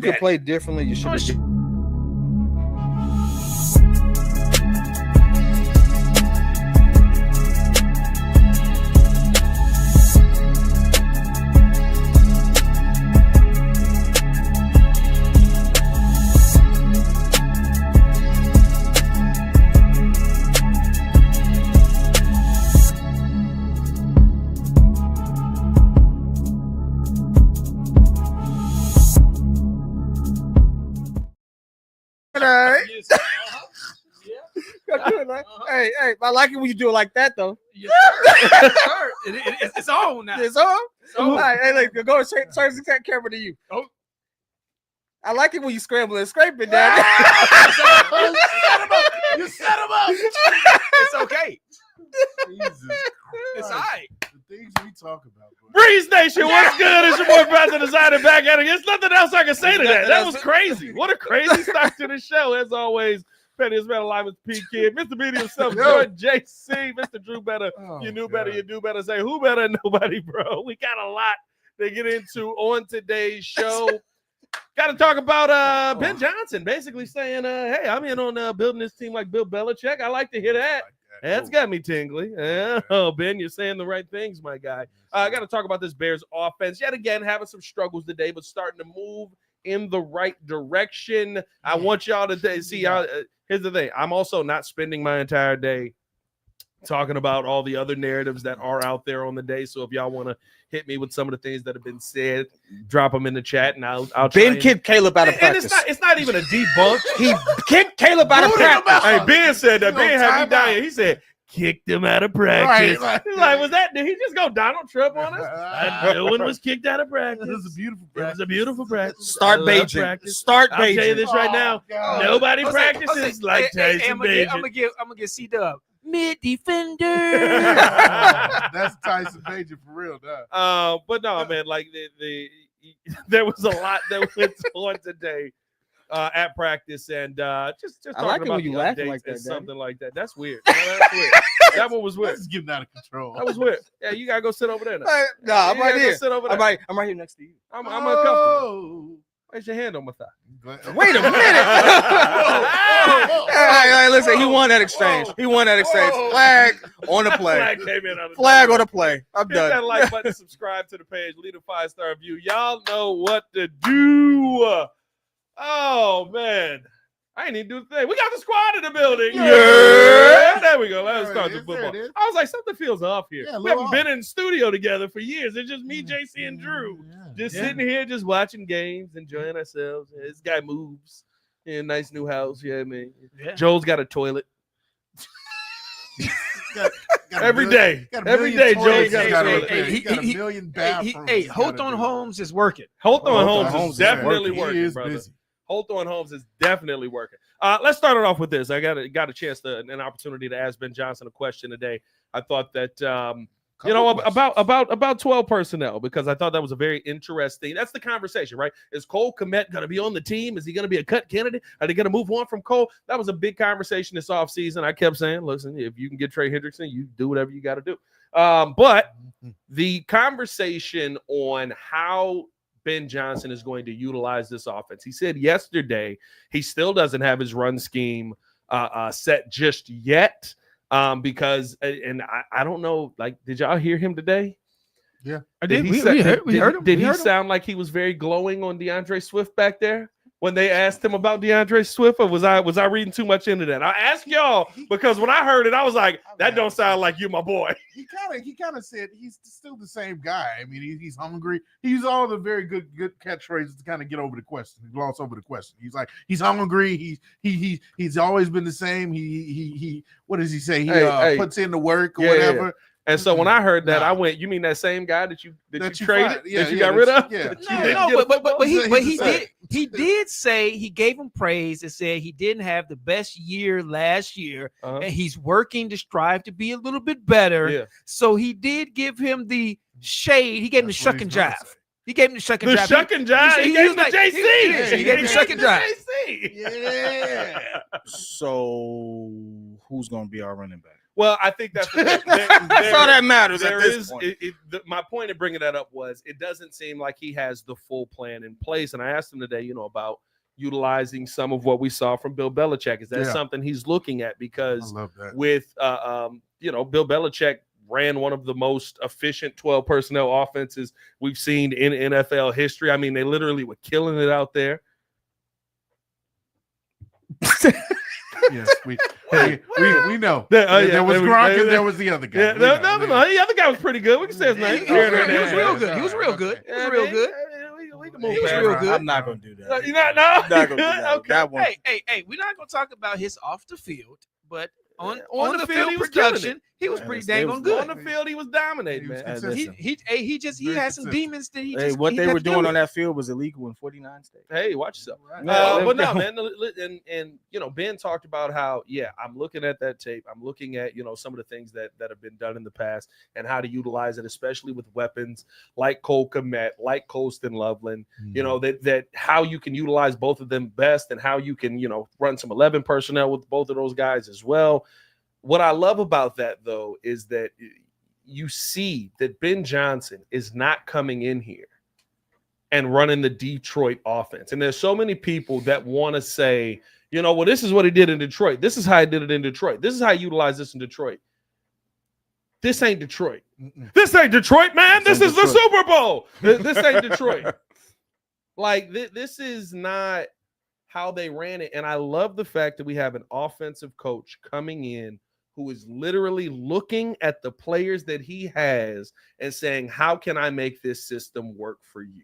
could play differently, you should have. Hey, I like it when you do it like that, though. Yes, sir. It's on now. It's on. All right, hey, look, go turn the camera to you. Oh, I like it when you scramble and scrape it, Daddy. You set him up. It's okay. Jesus It's all right. The things we talk about. Breeze Nation, what's good? It's your boy Pastor Designer back at it. There's nothing else I can say to that. That was crazy. What a crazy start to the show. As always, Pettiest Man Alive with P Kid, Mr. Media himself, George JC, Mr. Drew Better. You knew better, you do better. Say who better? Nobody, bro. We got a lot to get into on today's show. Got to talk about Ben Johnson basically saying, hey, I'm in on building this team like Bill Belichick. I like to hear that. That's got me tingly. Oh, Ben, you're saying the right things, my guy. I got to talk about this Bears offense. Yet again, having some struggles today, but starting to move in the right direction. I want y'all to see how. Here's the thing. I'm also not spending my entire day talking about all the other narratives that are out there on the day. So if y'all want to hit me with some of the things that have been said, drop them in the chat, and I'll Ben kicked Caleb out of practice. And it's not even a debunk. He kicked Caleb out of practice. Hey, Ben said that. Ben had me dying. He said, kicked him out of practice. Right. He's like, was that? Did he just go Donald Trump on us? No one was kicked out of practice. It was a beautiful practice. It was a beautiful practice. Start Beijing. Start Beijing. I'll tell you this right now. God. Nobody practices like Tyson Beijing. I'm gonna get C-Dub. Mid defender. That's Tyson Beijing for real, dog. But no, man, like there was a lot that went on today at practice, and just talking like it about when you the laughing updates like that, and Daddy. something like that. That's weird. That's weird. That one was weird. This is getting out of control. That was weird. Yeah, you gotta go sit over there now. Nah, I'm You right gotta go here. sit over there. I'm right here next to you. I'm uncomfortable. Place your hand on my thigh. Wait a minute. Hey, listen, he won that exchange. Flag on the play. Flag came in on the Flag on the play. I'm Hit done. that like button, subscribe to the page, leave a 5-star review. Y'all know what to do. Oh, man. I ain't even do the thing. We got the squad in the building. Yeah. There we go. Let's start the football. I was like, something feels off here. Yeah, we haven't been in studio together for years. It's just me, JC, and Drew. Just sitting here, just watching games, enjoying ourselves. This guy moves. Yeah, nice new house. Yeah, man. Yeah. Joel's got a toilet. Got Every day. Every day, Joel's got a toilet. He got a million bathrooms. Hey, Hawthorne Holmes is working. Hawthorne Holmes is is definitely working. working, He is brother. busy. Hawthorne Holmes is definitely working. Let's start it off with this. I got a chance an opportunity to ask Ben Johnson a question today. I thought that about 12 personnel, because I thought that was a very interesting. That's the conversation, right? Is Cole Kmet going to be on the team? Is he going to be a cut candidate? Are they going to move on from Cole? That was a big conversation this offseason. I kept saying, listen, if you can get Trey Hendrickson, you do whatever you got to do. But the conversation on how Ben Johnson is going to utilize this offense. He said yesterday he still doesn't have his run scheme set just yet because, and I don't know, like, did y'all hear him today? Yeah. We heard him. Did he sound like he was very glowing on DeAndre Swift back there when they asked him about DeAndre Swift, or was I reading too much into that? I asked y'all because when I heard it, I was like, that don't sound like you, my boy. He kind of said he's still the same guy. I mean, he's hungry. He used all the very good catchphrases to kind of get over the question, gloss over the question. He's like, he's hungry. He's always been the same. He what does he say? He puts in the work or whatever. Yeah. And so when I heard that, I went, "You mean that same guy that you traded, that you got rid of?" Yeah. But he did say, he gave him praise and said he didn't have the best year last year, and he's working to strive to be a little bit better. Yeah. So he did give him the shade. He gave him the shuck and jive. He gave him the shuck and jive. The shuck and jive. He gave him the JC. He gave him the shuck and jive. Yeah. So who's going to be our running back? Well, I think that's That's all that matters at this point. My point in bringing that up was it doesn't seem like he has the full plan in place. And I asked him today, about utilizing some of what we saw from Bill Belichick. Is that something he's looking at? Because with, Bill Belichick ran one of the most efficient 12 personnel offenses we've seen in NFL history. I mean, they literally were killing it out there. Yes, we know. There was Gronk and there was the other guy. Yeah, no, the other guy was pretty good. We can say his name. He was real good. He was real good. We can move He was real good. I'm not going to do that. You're not? No? I'm not going to do that. Okay. That one. Hey, we're not going to talk about his off the field, but on the field, field production, he was pretty dang on good. On the field, he was dominating, man. He had some demons that he just. What they were doing on that field was illegal in 49 states. Hey, watch yourself. Right. But no, man. And Ben talked about how, I'm looking at that tape. I'm looking at, some of the things that have been done in the past and how to utilize it, especially with weapons like Cole Kmet, like Colston Loveland, that how you can utilize both of them best and how you can, run some 11 personnel with both of those guys as well. What I love about that, though, is that you see that Ben Johnson is not coming in here and running the Detroit offense. And there's so many people that want to say, well, this is what he did in Detroit. This is how he did it in Detroit. This is how he utilized this in Detroit. This ain't Detroit. This ain't Detroit, man. This is the Super Bowl. This ain't Detroit. Like, this is not how they ran it. And I love the fact that we have an offensive coach coming in who is literally looking at the players that he has and saying, how can I make this system work for you?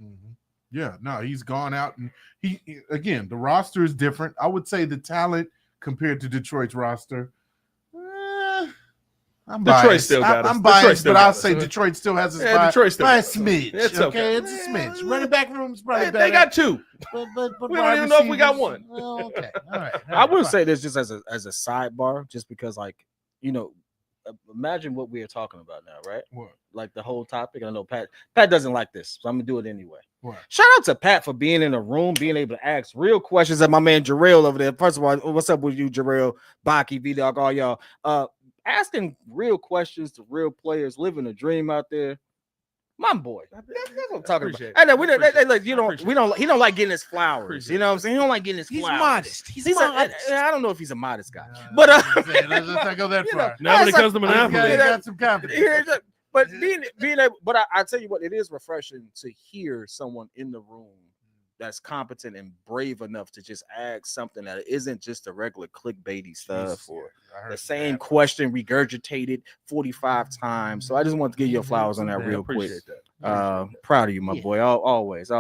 Mm-hmm. Yeah, no, he's gone out and he again, the roster is different. I would say the talent compared to Detroit's roster, I'm biased. I'm biased, but I'll say Detroit still has a smidge. It's okay. It's a smidge. Running back room is probably better. They got two. But we don't even know if we got one. Okay, all right. I will say this just as a sidebar, just because, imagine what we are talking about now, right? What? Like the whole topic. I know Pat doesn't like this, so I'm gonna do it anyway. What? Shout out to Pat for being in a room, being able to ask real questions. And my man Jarrell over there. First of all, what's up with you, Jarrell, Baki, V-Dog, all y'all? Asking real questions to real players, living a dream out there. My boy, that's what I'm talking about. I know he don't like getting his flowers. You know what I'm saying? He don't like getting his flowers. He's modest. He's modest. I don't know if he's a modest guy, but let's not go that far. Now when it comes to Monopoly, he got some confidence. But being able, but I tell you what, it is refreshing to hear someone in the room that's competent and brave enough to just ask something that isn't just a regular clickbaity stuff or the same question regurgitated 45 times. So I just want to give you flowers on that real quick. Proud of you, my boy. Always.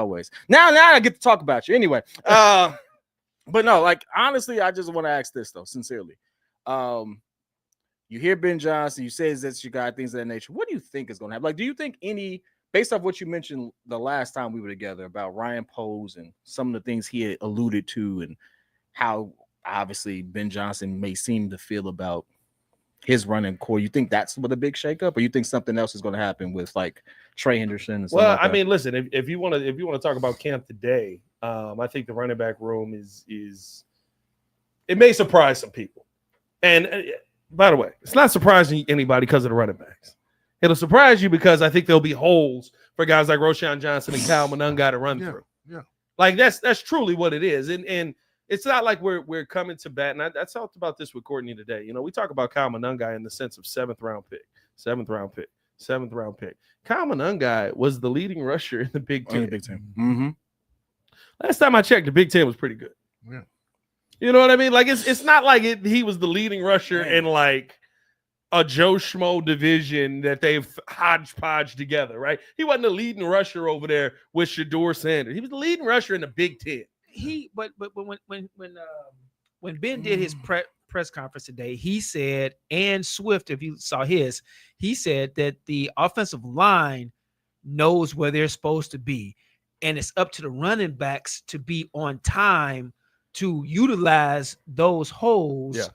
Now I get to talk about you anyway. But no, honestly, I just want to ask this though, sincerely. You hear Ben Johnson, you say that's your guy, things of that nature. What do you think is going to happen? Do you think based off what you mentioned the last time we were together about Ryan Poles and some of the things he had alluded to and how obviously Ben Johnson may seem to feel about his running core, you think that's what a big shakeup, or you think something else is going to happen with Trey Henderson? And well, I mean, listen, if you want to talk about camp today, I think the running back room is it may surprise some people. And by the way, it's not surprising anybody because of the running backs. It'll surprise you because I think there'll be holes for guys like Roshan Johnson and Cal Monunga to run through. Yeah. That's truly what it is. And it's not like we're coming to bat. And I talked about this with Courtney today. We talk about Cal Monunga in the sense of seventh round pick. Cal Monunga was the leading rusher in the Big Ten. Mm-hmm. Last time I checked, the Big Ten was pretty good. Yeah. You know what I mean? It's not like he was the leading rusher in a Joe Schmo division that they've hodgepodge together, right? He wasn't the leading rusher over there with Shedeur Sanders. He was the leading rusher in the Big Ten. But when Ben did his press conference today, he said, and Swift, if you saw his, he said that the offensive line knows where they're supposed to be, and it's up to the running backs to be on time to utilize those holes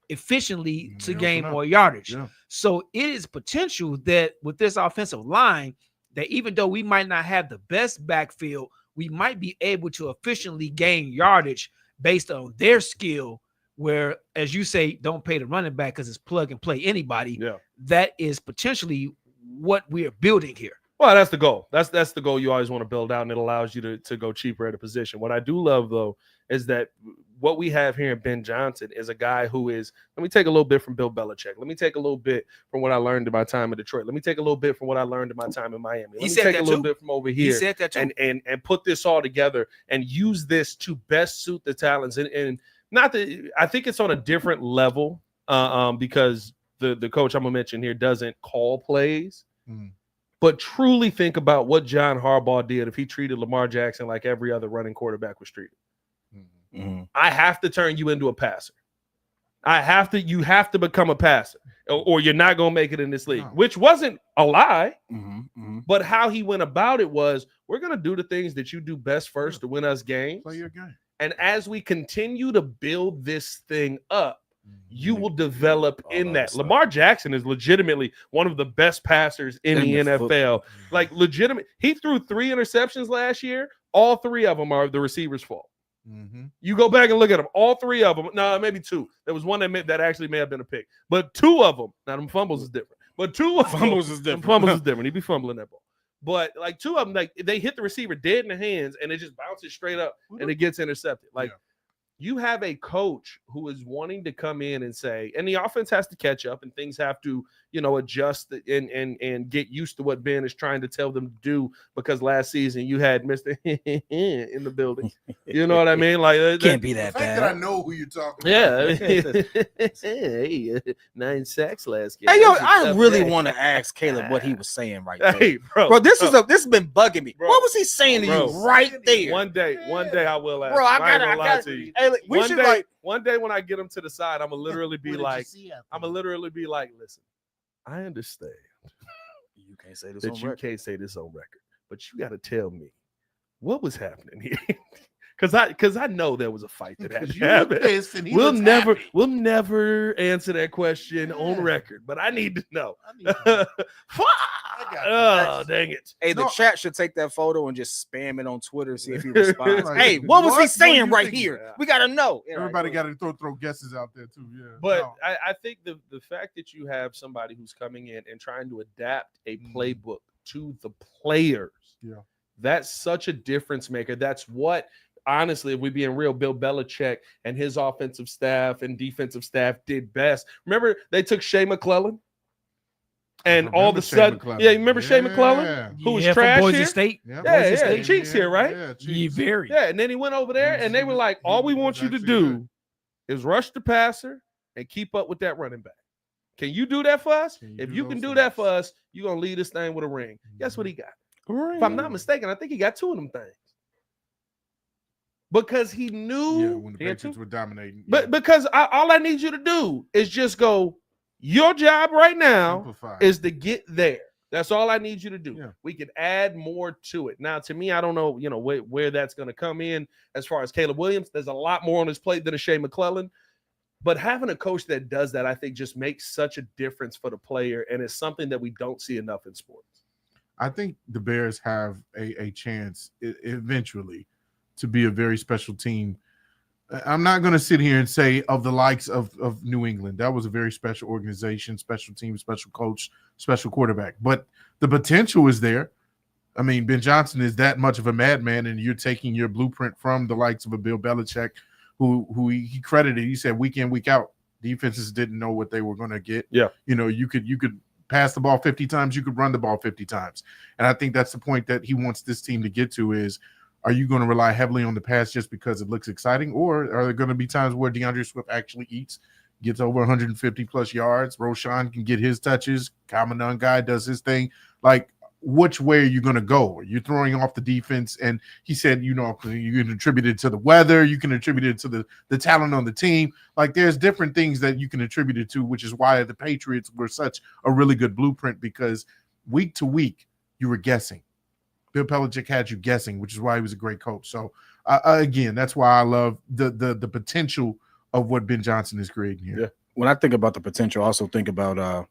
efficiently to gain more yardage. Yeah. So it is potential that with this offensive line, that even though we might not have the best backfield, we might be able to efficiently gain yardage based on their skill where, as you say, don't pay the running back because it's plug and play anybody. Yeah. That is potentially what we are building here. Well, that's the goal. That's the goal you always want to build out, and it allows you to go cheaper at a position. What I do love, though, is that what we have here in Ben Johnson is a guy who is, let me take a little bit from Bill Belichick. Let me take a little bit from what I learned in my time in Detroit. Let me take a little bit from what I learned in my time in Miami. Let me take a little bit from over here. He said that too. And put this all together and use this to best suit the talents. And not that I think it's on a different level because the coach I'm going to mention here doesn't call plays. But truly think about what John Harbaugh did if he treated Lamar Jackson like every other running quarterback was treated. I have to turn you into a passer. You have to become a passer, or you're not going to make it in this league, which wasn't a lie. But how he went about it was, we're going to do the things that you do best first to win us games. Play your game. And as we continue to build this thing up, you will develop in that. Lamar Jackson is legitimately one of the best passers in the NFL. Like, legitimate. He threw 3 interceptions last year. All 3 of them are the receiver's fault. You go back and look at them. All 3 of them. No, maybe 2. There was one that actually may have been a pick. But 2 of them. Now, them fumbles is different. But 2 of fumbles is different. Fumbles is different. He'd be fumbling that ball. But like 2 of them, like they hit the receiver dead in the hands, and it just bounces straight up, and it gets intercepted. Like, you have a coach who is wanting to come in and say, and the offense has to catch up, and things have to, adjust and get used to what Ben is trying to tell them to do, because last season you had Mr. in the building. You know what I mean? Like, can't be that bad. That I know who you're talking about. Hey, 9 sacks last game. Hey, yo, I really want to ask Caleb what he was saying right there. Hey, bro, this has been bugging me. Bro, what was he saying to you right there? One day I will ask. Bro, I gotta to you. Hey, one day when I get him to the side, I'm gonna literally be like, listen, I understand. You can't say this that on you record. Can't say this on record, but you got to tell me what was happening here. Because I know there was a fight that happened. We'll never answer that question on record, but I need to know. Oh, dang it. Hey, the chat should take that photo and just spam it on Twitter, see if he responds. Hey, what was he saying right here? Yeah. We got to know. Everybody got to throw guesses out there, too. Yeah. But I think the fact that you have somebody who's coming in and trying to adapt a playbook to the players, that's such a difference maker. That's what, honestly, if we being real, Bill Belichick and his offensive staff and defensive staff did best. Remember, they took Shea McClellan, and all of a sudden, you remember Shea McClellan, who was trash from Boise here? State. Yeah, Cheeks here, right? Yeah, and then he went over there, and they were like, all we want you to do is rush the passer and keep up with that running back. Can you do that for us? If you can do that for us, you're going to lead this thing with a ring. Guess what he got? If I'm not mistaken, I think he got 2 of them things. Because he knew when the Patriots were dominating. But because all I need you to do is just go, your job right now is to get there. That's all I need you to do. Yeah. We can add more to it. Now, to me, I don't know, where that's going to come in as far as Caleb Williams. There's a lot more on his plate than a Shea McClellan. But having a coach that does that, I think, just makes such a difference for the player, and it's something that we don't see enough in sports. I think the Bears have a chance eventually to be a very special team. I'm not going to sit here and say of the likes of New England. That was a very special organization, special team, special coach, special quarterback. But the potential is there. I mean, Ben Johnson is that much of a madman, and you're taking your blueprint from the likes of a Bill Belichick, who he credited. He said week in, week out, defenses didn't know what they were going to get. Yeah. You could pass the ball 50 times, you could run the ball 50 times. And I think that's the point that he wants this team to get to is, are you going to rely heavily on the pass just because it looks exciting? Or are there going to be times where DeAndre Swift actually gets over 150 plus yards? Roshan can get his touches. Kamanon guy does his thing. Like, which way are you going to go? Are you throwing off the defense? And he said, you can attribute it to the weather. You can attribute it to the talent on the team. Like, there's different things that you can attribute it to, which is why the Patriots were such a really good blueprint, because week to week you were guessing. Bill Belichick had you guessing, which is why he was a great coach. So, again, that's why I love the potential of what Ben Johnson is creating here. Yeah. When I think about the potential, I also think about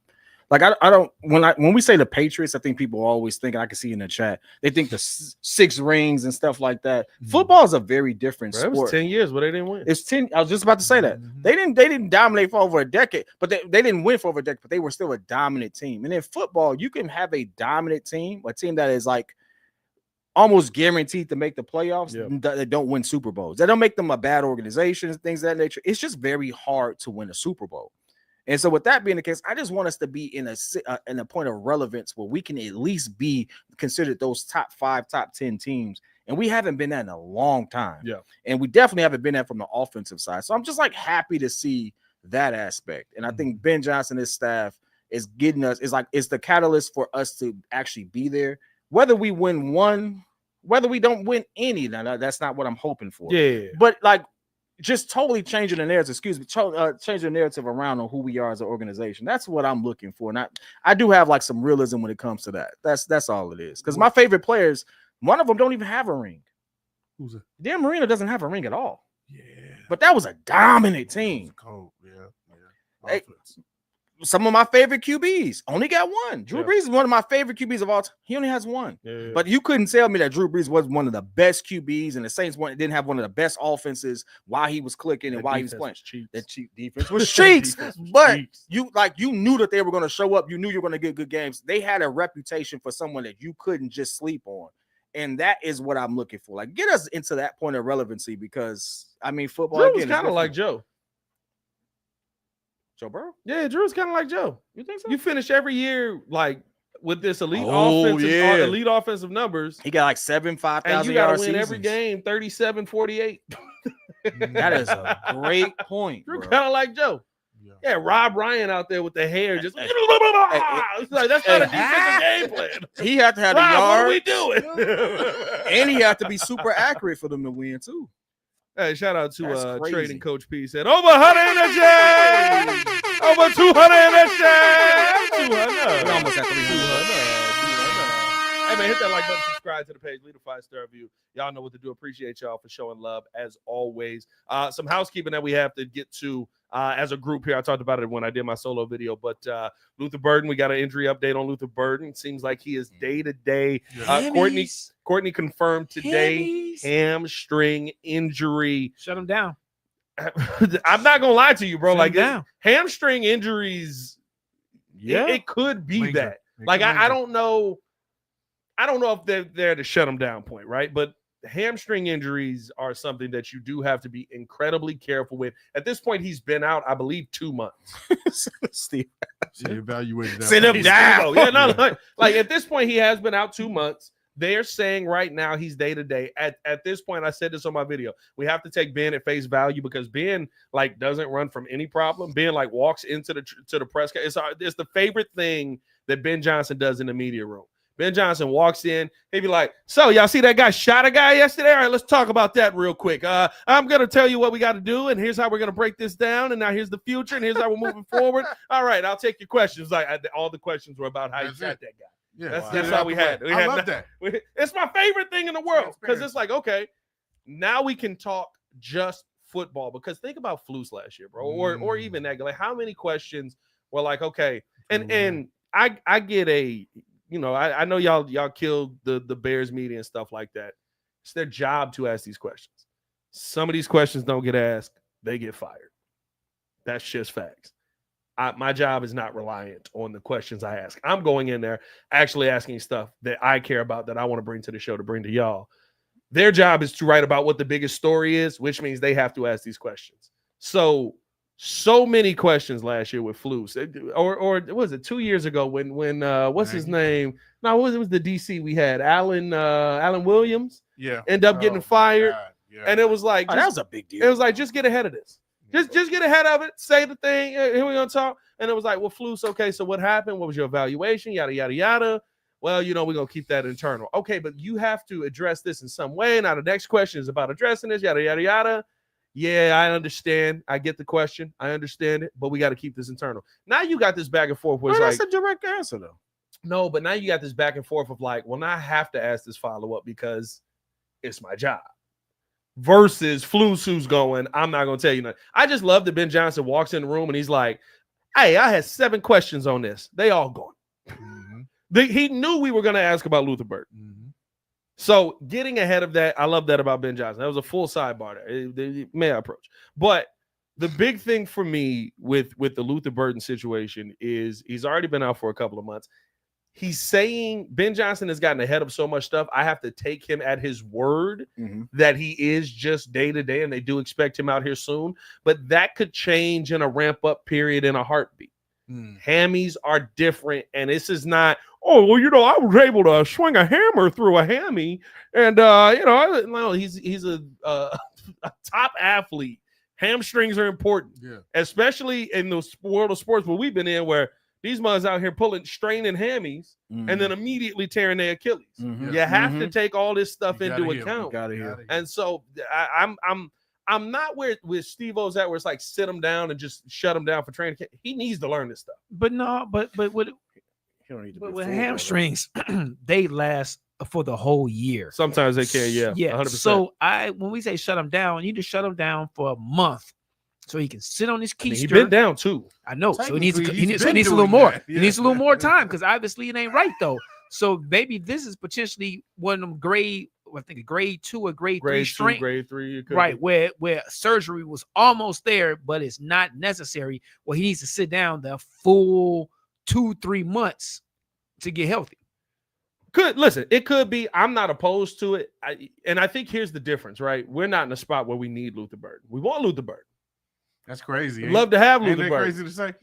Like I don't when we say the Patriots, I think people always think, I can see in the chat, they think the 6 rings and stuff like that. Football is a very different sport. It was 10 years, but they didn't win. It's 10. I was just about to say that. They didn't dominate for over a decade, but they didn't win for over a decade, but they were still a dominant team. And in football, you can have a dominant team, a team that is like almost guaranteed to make the playoffs. That don't win Super Bowls. That don't make them a bad organization and things of that nature. It's just very hard to win a Super Bowl. And so with that being the case, I just want us to be in a point of relevance where we can at least be considered those top 5, top 10 teams. And we haven't been that in a long time. Yeah. And we definitely haven't been that from the offensive side. So I'm just like happy to see that aspect. And I think Ben Johnson, his staff, is getting us, it's the catalyst for us to actually be there. Whether we win one, whether we don't win any, now that's not what I'm hoping for. Yeah. But like, just totally changing the narrative, changing the narrative around on who we are as an organization. That's what I'm looking for. And I do have like some realism when it comes to that. That's all it is. Because my favorite players, one of them don't even have a ring. Who's it? Dan Marino doesn't have a ring at all. Yeah. But that was a dominant team. Cold. Yeah. Hey, some of my favorite QBs only got one. Drew Brees is one of my favorite QBs of all time. He only has one. Yeah. But you couldn't tell me that Drew Brees was one of the best QBs, and the Saints didn't have one of the best offenses while he was clicking and while he was playing. That cheap defense was cheeks. But you knew that they were going to show up. You knew you were going to get good games. They had a reputation for someone that you couldn't just sleep on. And that is what I'm looking for. Like, get us into that point of relevancy because, I mean, football Drew was kind of like Joe. Joe Burrow? Yeah, Drew's kind of like Joe. You think so? You finish every year like with this elite offensive numbers. He got like 5,000 yards. You got to win every game 37-48. That is a great point. Drew kind of like Joe. Yeah, Rob Ryan out there with the hair just like that's not a defensive game plan. He had to have the yard. What are we doing? And he had to be super accurate for them to win too. Hey, shout out to Trading Coach P. Said over 100 in the chat, over 200 in the chat. 200. We almost at 300. Hey man, hit that like button, subscribe to the page, leave a 5-star review. Y'all know what to do. Appreciate y'all for showing love as always. Some housekeeping that we have to get to as a group here. I talked about it when I did my solo video, but Luther Burden, we got an injury update on Luther Burden. It seems like he is day-to-day. Courtney confirmed today hamstring injury. Shut him down. I'm not gonna lie to you, bro. Shut him down. Hamstring injuries, it could be that. Like I don't know. I don't know if they're there to shut them down point, right? But hamstring injuries are something that you do have to be incredibly careful with. At this point, he's been out, I believe, 2 months. Steve, evaluated. Sit him down. Like at this point, he has been out 2 months. They're saying right now he's day-to-day. At this point, I said this on my video. We have to take Ben at face value because Ben like doesn't run from any problem. Ben like walks into the press. It's the favorite thing that Ben Johnson does in the media room. Ben Johnson walks in. He'd be like, so y'all see that guy shot a guy yesterday? All right, let's talk about that real quick. I'm going to tell you what we got to do, and here's how we're going to break this down, and now here's the future, and here's how we're moving forward. All right, I'll take your questions. Like all the questions were about how you shot that guy. Yeah, that's how we had. I love that. It's my favorite thing in the world because it's like, okay, now we can talk just football because think about Flus last year, bro, or even that. Like, how many questions were like, okay, and I get a. You know, I know y'all killed the Bears media and stuff like that. It's their job to ask these questions. Some of these questions don't get asked. They get fired. That's just facts. My job is not reliant on the questions I ask. I'm going in there actually asking stuff that I care about that I want to bring to the show to bring to y'all. Their job is to write about what the biggest story is, which means they have to ask these questions. So many questions last year with Flus, or was it 2 years ago when what's his name? No, it was the DC we had Alan Williams. Yeah, end up getting fired, and it was like that was a big deal. It was like just get ahead of this, just get ahead of it. Say the thing. Here we're gonna talk, and it was like, well, Flus, okay. So what happened? What was your evaluation? Yada yada yada. Well, we're gonna keep that internal. Okay, but you have to address this in some way. Now the next question is about addressing this. Yada yada yada. Yeah, I understand. I get the question. I understand it, but we got to keep this internal. Now you got this back and forth where it's that's a direct answer, though. No, but now you got this back and forth of like, well, now I have to ask this follow-up because it's my job. Versus Flus who's going, I'm not going to tell you nothing. I just love that Ben Johnson walks in the room and he's like, Hey, I had 7 questions on this. They all gone. He knew we were going to ask about Luther Burden. So getting ahead of that, I love that about Ben Johnson. That was a full sidebar there. May I approach? But the big thing for me with the Luther Burden situation is he's already been out for a couple of months. He's saying Ben Johnson has gotten ahead of so much stuff. I have to take him at his word that he is just day to day, and they do expect him out here soon. But that could change in a ramp up period in a heartbeat. Hammies are different, and this is not, oh, well, I was able to swing a hammer through a hammy, and no, he's a top athlete. Hamstrings are important, especially in the world of sports where we've been in, where these mothers out here straining hammies and then immediately tearing their Achilles. You have to take all this stuff into account. And so I'm not where Steve-O's at, where it's like sit him down and just shut him down for training. He needs to learn this stuff. But with hamstrings, they last for the whole year. Sometimes they can, yeah. 100%. So when we say shut him down, you just shut him down for a month. So he can sit on his keister. He's been down too. I know. So he needs a little more. He needs a little more time because obviously it ain't right though. So maybe this is potentially one of them grade 2 or grade 3 strength. Grade 3. Right, where surgery was almost there, but it's not necessary. Well, he needs to sit down the full 2-3 months to get healthy. It could be. I'm not opposed to it. I think here's the difference, right? We're not in a spot where we need Luther Burden. We want Luther Burden. That's crazy. Love to have Luther Burden. Crazy to say.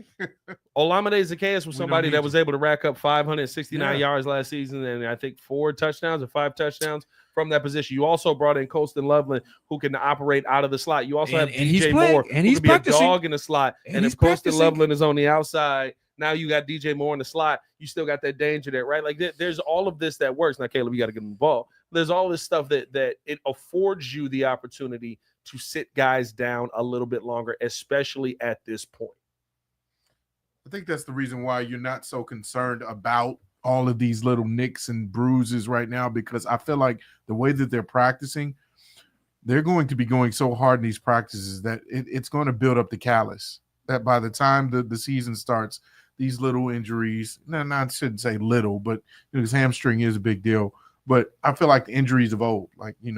Olamide Zaccheaus was somebody that was able to rack up 569 yards last season, and I think 4 touchdowns or 5 touchdowns from that position. You also brought in Colston Loveland, who can operate out of the slot. You also have DJ Moore, who can be a dog in the slot. And if Colston Loveland is on the outside, now you got DJ Moore in the slot. You still got that danger there, right? Like there's all of this that works. Now, Caleb, you got to get involved. There's all this stuff that it affords you the opportunity to sit guys down a little bit longer, especially at this point. I think that's the reason why you're not so concerned about all of these little nicks and bruises right now, because I feel like the way that they're practicing, they're going to be going so hard in these practices that it's going to build up the callus, that by the time the season starts, these little injuries, I shouldn't say little, but because hamstring is a big deal. But I feel like the injuries of old, like, you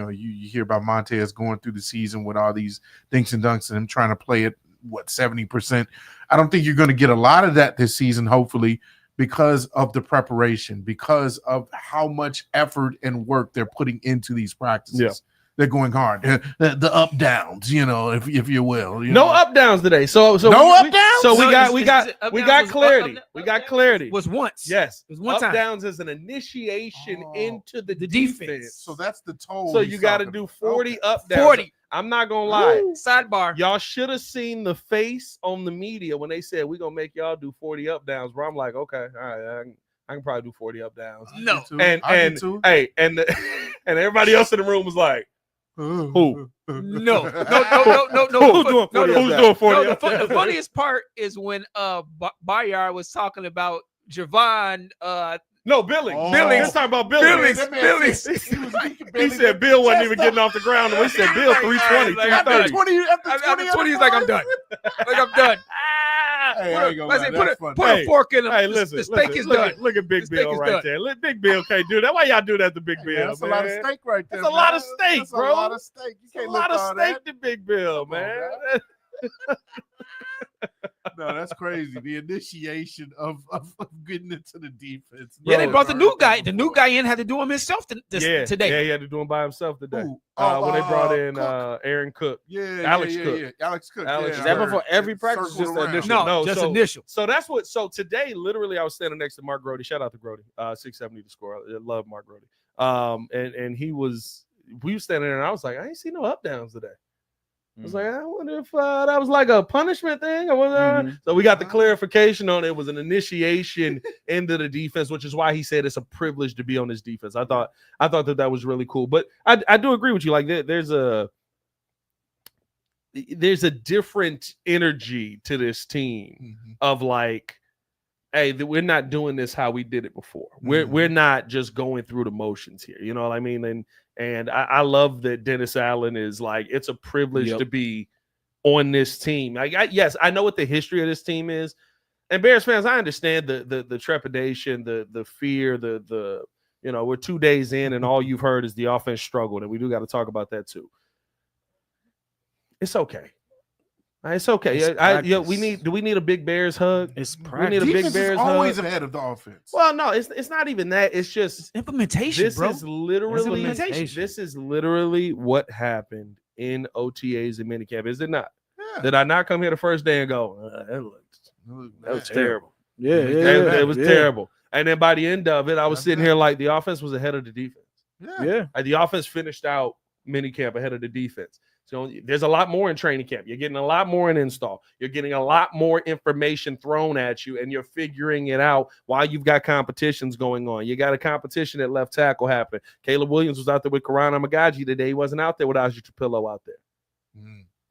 hear about Montez going through the season with all these dinks and dunks and him trying to play it, 70%. I don't think you're going to get a lot of that this season, hopefully, because of the preparation, because of how much effort and work they're putting into these practices. Yeah. They're going hard. The up downs, if you will. No up downs today. So no up downs. So we got clarity. We got clarity. Was once. Yes. It was one up time. Downs is an initiation into the defense. So that's the toll. So you got to do 40 up downs. 40. I'm not gonna lie. Ooh. Sidebar. Y'all should have seen the face on the media when they said we're gonna make y'all do 40 up downs. Bro, I'm like, okay, all right, I can probably do 40 up downs. No. And and everybody else in the room was like, who? No. Who's doing 40? The funniest part is when Bayard was talking about Javon. No, Billings. Oh. Billings. Let's talk about Billings. Billings. He said Bill wasn't even getting off the ground. And we said Bill 320, 330. After 20, he's like, I'm done. Put a fork in him. Hey, listen. The steak is done. Look at Big Bill right there. Big Bill can't do that. Why y'all do that to Big Bill? That's a lot of steak right there. That's a lot of steak, bro. That's a lot of steak. You can't look a lot of steak to Big Bill, man. No, that's crazy. The initiation of getting into the defense. Yeah, they brought the new guy. The new guy in had to do him himself today. Yeah, he had to do him by himself today. When they brought in Aaron Cook. Alex Cook. Alex Cook. Is that before every practice? Just initial? No, just initial. So that's what. So today, literally, I was standing next to Mark Grody. Shout out to Grody. 670 to score. I love Mark Grody. And we were standing there, and I was like, I ain't see no up downs today. I was like, I wonder if that was like a punishment thing or whatever. So we got the clarification on it. It was an initiation into the defense, which is why he said it's a privilege to be on this defense. I thought that was really cool. But I do agree with you. Like there's a different energy to this team of like, hey, we're not doing this how we did it before. We're not just going through the motions here. You know what I mean? And I love that Dennis Allen is like, it's a privilege to be on this team. Yes, I know what the history of this team is. And Bears fans, I understand the trepidation, the fear, the we're 2 days in and all you've heard is the offense struggled, and we do got to talk about that too. It's okay. It's okay. We need a big Bears hug. It's practice. We need a big Bears hug. Always ahead of the offense. Well, no, it's not even that. It's just implementation. This is literally what happened in OTAs and minicamp. Is it not? Yeah. Did I not come here the first day and go, that was terrible? It was terrible. And then by the end of it, I was sitting here like the offense was ahead of the defense. Yeah. The offense finished out minicamp ahead of the defense. So there's a lot more in training camp. You're getting a lot more in install. You're getting a lot more information thrown at you, and you're figuring it out while you've got competitions going on. You got a competition at left tackle happening. Caleb Williams was out there with Karana Magaji today. He wasn't out there with Aji Trapillo out there.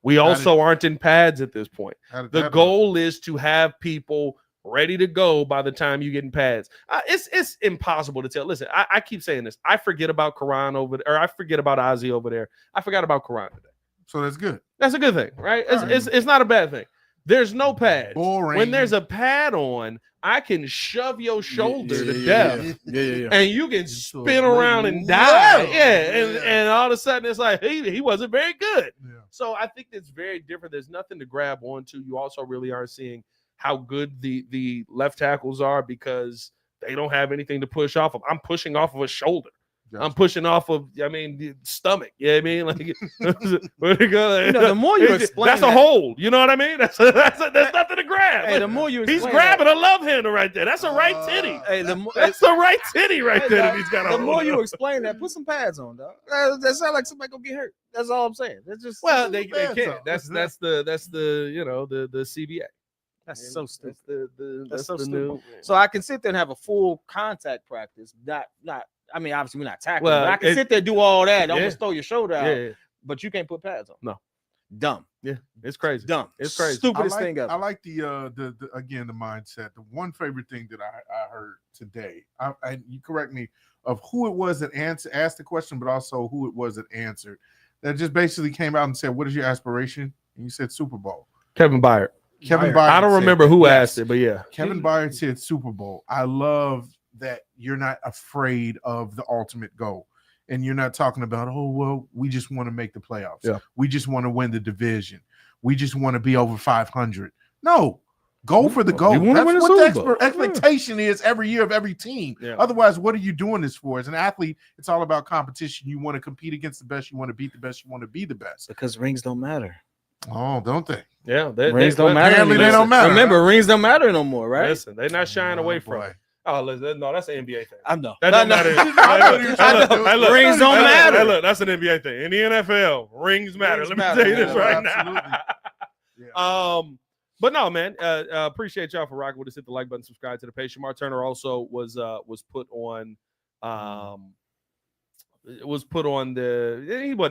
We also aren't in pads at this point. The goal is to have people ready to go by the time you get in pads. It's impossible to tell. Listen, I keep saying this. I forget about Karan over there, or I forget about Ozzy over there. I forgot about Karan today. So that's good. That's a good thing, right? It's not a bad thing. There's no pads. Boring. When there's a pad on, I can shove your shoulder to death. And you can spin around and die. And all of a sudden it's like, he wasn't very good. Yeah. So I think it's very different. There's nothing to grab onto. You also really are seeing how good the left tackles are because they don't have anything to push off of. I'm pushing off of a shoulder. Gotcha. I'm pushing off of, the stomach. You know what I mean? Like, where'd it go? The more you explain, that's a hole. You know what I mean? That's nothing to grab. Hey, the more you he's grabbing a love handle right there. That's a right titty. That's the right titty right there. That he's got. The more you explain that, put some pads on, dog. That sounds like somebody gonna get hurt. That's all I'm saying. That's just they can't. That's the CBA. That's so stupid. That's so stupid. So I can sit there and have a full contact practice. I mean, obviously we're not tackling. But I can sit there and do all that. Almost throw your shoulder out. But you can't put pads on. No. Dumb. Yeah, it's crazy. Dumb. It's crazy. Stupidest thing ever. I like the mindset. The one favorite thing that I heard today. You correct me of who it was that asked the question, but also who it was that answered. That just basically came out and said, "What is your aspiration?" And you said Super Bowl. Kevin Byard. I don't remember who asked it, but yeah. Kevin Byard said Super Bowl. I love that you're not afraid of the ultimate goal. And you're not talking about, we just want to make the playoffs. Yeah. We just want to win the division. We just want to be over 500. No, go for the goal. That's what the expectation is every year of every team. Yeah. Otherwise, what are you doing this for? As an athlete, it's all about competition. You want to compete against the best. You want to beat the best. You want to be the best. Because rings don't matter. Oh, don't they? Yeah, rings don't matter. Apparently, they don't matter. Remember, rings don't matter no more, right? Listen, they're not shying away from it. Oh, no, that's an NBA thing. I know. That doesn't matter. Look, rings don't matter. Look, that's an NBA thing. In the NFL, rings matter. Let me tell you this right now. Yeah. But no, man. Appreciate y'all for rocking with us. Hit the like button, subscribe to the page. Shamar Turner also was put on. He wasn't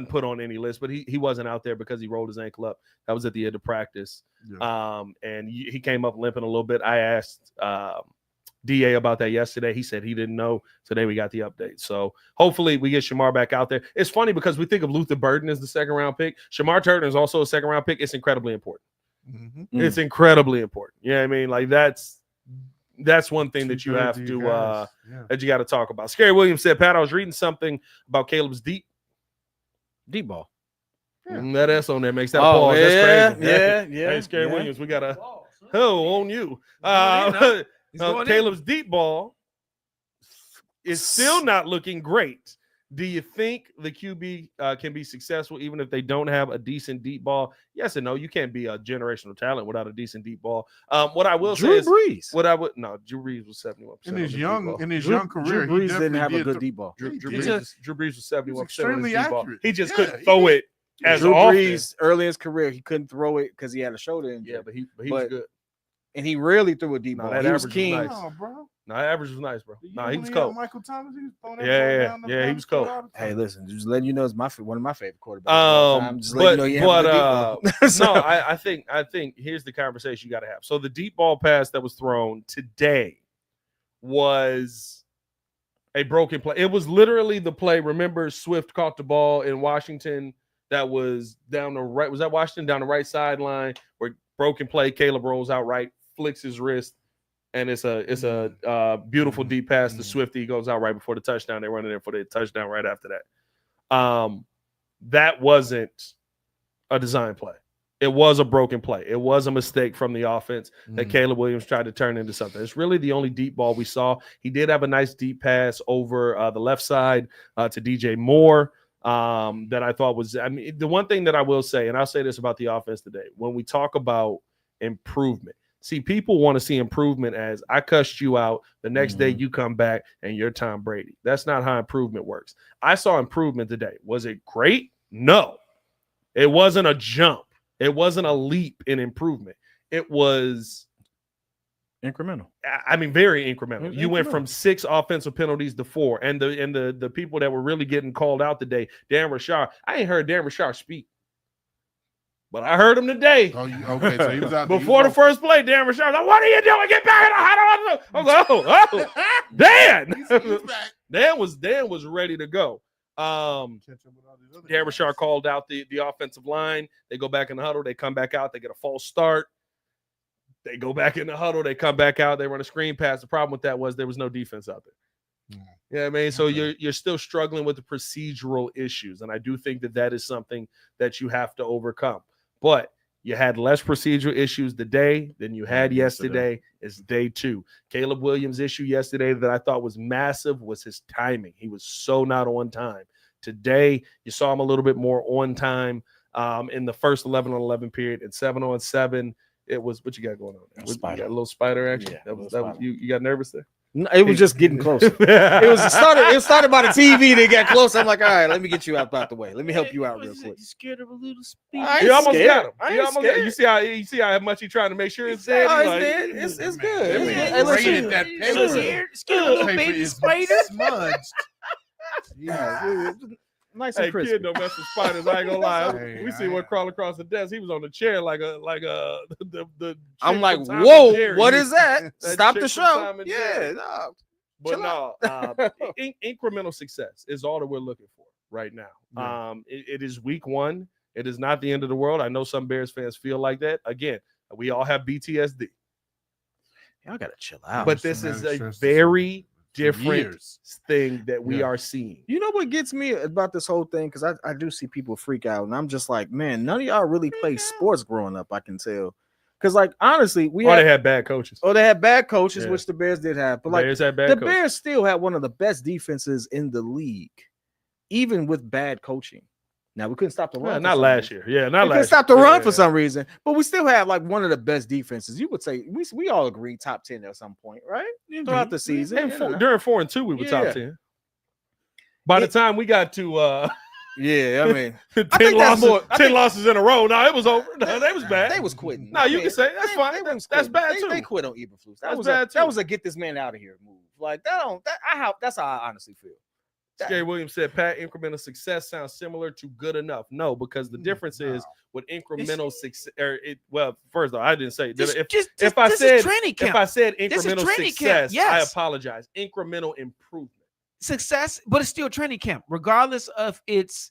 put on any list, but he wasn't out there because he rolled his ankle up. That was at the end of practice. Yeah. And he came up limping a little bit. I asked DA about that yesterday. He said he didn't know. Today we got the update. So hopefully we get Shamar back out there. It's funny because we think of Luther Burden as the second round pick. Shamar Turner is also a second round pick. It's incredibly important. Mm-hmm. It's incredibly important. Yeah, I mean, like that's one thing that you have to that you got to talk about. Scary Williams said, Pat, I was reading something about Caleb's deep ball. Yeah. That S on there makes that pause. That's crazy. Yeah. Hey, Scary Williams, we got a on you. Caleb's deep ball is still not looking great. Do you think the QB can be successful even if they don't have a decent deep ball? Yes and no. You can't be a generational talent without a decent deep ball. What I will say is Drew Brees was 71%. In his young career, Drew Brees didn't have a good deep ball. Drew Brees was 71% on his deep ball. He just couldn't throw it as Drew often. Brees, early in his career, he couldn't throw it because he had a shoulder injury. Yeah, but he was good. And he rarely threw a deep ball. He was king. Nice. No, bro. No, average was nice, bro. No, he was cold. Michael Thomas, he was throwing he was cold. Hey, listen, just letting you know, it's one of my favorite quarterbacks. Just letting you know I think here's the conversation you got to have. So the deep ball pass that was thrown today was a broken play. It was literally the play. Remember, Swift caught the ball in Washington. That was down the right. Was that Washington down the right sideline where broken play? Caleb rolls out right, flicks his wrist. and it's a beautiful deep pass to Swifty. He goes out right before the touchdown. They run it in for the touchdown right after that. That wasn't a design play. It was a broken play. It was a mistake from the offense that Caleb Williams tried to turn into something. It's really the only deep ball we saw. He did have a nice deep pass over the left side to DJ Moore that I thought was, I mean, the one thing that I will say, and I'll say this about the offense today, when we talk about improvement, see, people want to see improvement as I cussed you out. The next day you come back and you're Tom Brady. That's not how improvement works. I saw improvement today. Was it great? No. It wasn't a jump. It wasn't a leap in improvement. It was incremental. I mean, very incremental. You went from 6 offensive penalties to 4. And the people that were really getting called out today, Dan Rashard, I ain't heard Dan Rashard speak. But I heard him today. Oh, okay, so he was out before the first play. Dan Rashard, like, what are you doing? Get back in the huddle. I was like, oh, Dan. He's back. Dan was ready to go. Dan Rashard called out the offensive line. They go back in the huddle. They come back out. They get a false start. They go back in the huddle. They come back out. They run a screen pass. The problem with that was there was no defense out there. Yeah, I mean, so you're still struggling with the procedural issues, and I do think that is something that you have to overcome. But you had less procedural issues today than you had yesterday. It's day 2. Caleb Williams' issue yesterday that I thought was massive was his timing. He was so not on time. Today, you saw him a little bit more on time in the first 11-on-11 period. In 7-on-7, it was what you got going on there? You got a little spider action. Yeah, that was you got nervous there? No, it was just getting closer. It started by the TV. They got close. I'm like, all right, let me get you out the way. Let me help you out real quick. You scared of a little speed? You almost got him. You see how much he trying to make sure it's dead. Oh, it's dead. It's good. Scared of a little baby spider. Smudged. Yeah, nice and crispy. Kid don't mess with spiders. I ain't gonna lie. We see one crawl across the desk. He was on the chair like the. I'm like, whoa, what is that? Stop the show. Yeah, no. But no, incremental success is all that we're looking for right now. Yeah. It is week 1. It is not the end of the world. I know some Bears fans feel like that. Again, we all have BTSD. Y'all gotta chill out. But this is a very different thing that we are seeing. You know what gets me about this whole thing? Because I do see people freak out, and I'm just like, man, none of y'all really played sports growing up. I can tell. Because, like, honestly, they had bad coaches. They had bad coaches, which the Bears did have. But, like, the Bears still had one of the best defenses in the league, even with bad coaching. Now, we couldn't stop the run. Not last year. Yeah, not last year. We couldn't stop the run for some reason. But we still have, like, one of the best defenses. You would say, we all agree top 10 at some point, right? Throughout the season. And during 4 and 2, we were top 10. By the time we got to yeah, I mean, 10 losses in a row. No, it was over. No, they was bad. They was quitting. No, you can say that's fine. That's bad too. They quit on Eberflus. That was a get this man out of here move. Like that's how I honestly feel. Scary Williams said, Pat, incremental success sounds similar to good enough. No, because the difference is with incremental success. First of all, I didn't say if I said incremental success, I apologize. Incremental improvement. Success, but it's still training camp, regardless of its.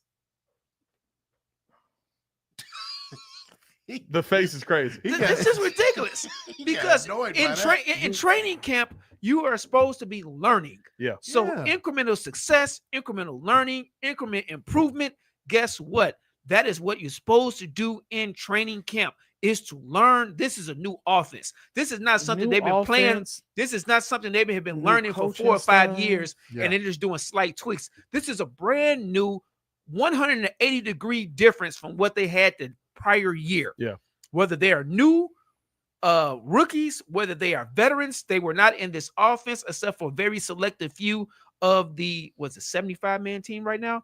The face is crazy. It's just ridiculous because in training camp, you are supposed to be learning. Yeah. So incremental success, incremental learning, increment improvement. Guess what? That is what you're supposed to do in training camp. Is to learn. This is a new offense. This is not something they've been playing. This is not something they have been learning for 4 or 5 years, and they're just doing slight tweaks. This is a brand new 180-degree difference from what they had the prior year. Yeah. Whether they are new rookies, whether they are veterans, they were not in this offense except for a very selective few of the 75-man team right now.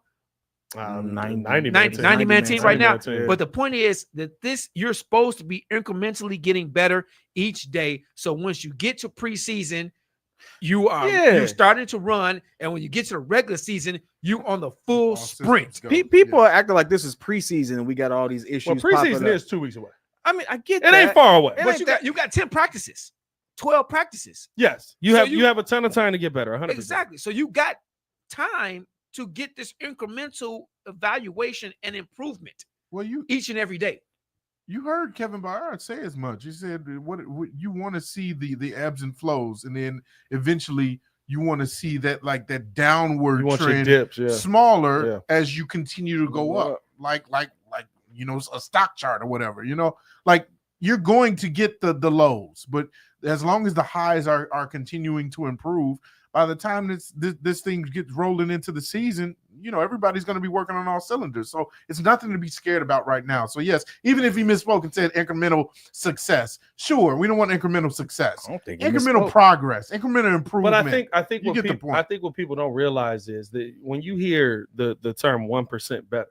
90-man team right now. But the point is that you're supposed to be incrementally getting better each day. So once you get to preseason, you're starting to run, and when you get to the regular season, you're on the full sprint. People are acting like this is preseason and we got all these issues. Well, preseason is 2 weeks away. I mean, I get it. Ain't far away. But you got 10 practices, 12 practices. Yes, you have a ton of time to get better. 100%. Exactly. So you got time to get this incremental evaluation and improvement. Well, each and every day. You heard Kevin Byard say as much. He said, "What you want to see the ebbs and flows, and then eventually you want to see that downward trend, dips, smaller as you continue to go up, like a stock chart or whatever. Like you're going to get the lows, but as long as the highs are continuing to improve, by the time this thing gets rolling into the season, everybody's going to be working on all cylinders. So it's nothing to be scared about right now. So yes, even if he misspoke and said incremental success, sure, we don't want incremental success. I don't think incremental progress, incremental improvement. But I think what people don't realize is that when you hear the term 1% better,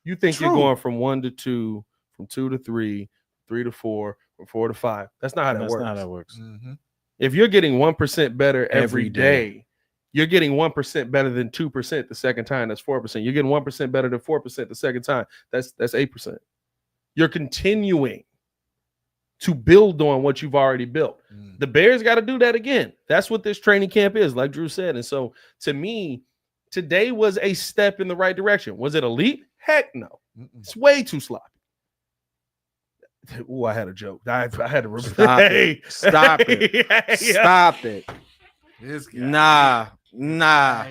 you think you're going from 1 to 2, from 2 to 3, 3 to 4, from 4 to 5. That's not how that works. That's not how that works. Mm-hmm. If you're getting 1% better every day, you're getting 1% better than 2% the second time. That's 4%. You're getting 1% better than 4% the second time. That's 8%. You're continuing to build on what you've already built. The Bears got to do that again. That's what this training camp is, like Drew said. And so, to me, today was a step in the right direction. Was it elite? Heck no. It's way too sloppy. Oh, I had a joke. I had to remember. Stop it. Stop it. This guy. Nah.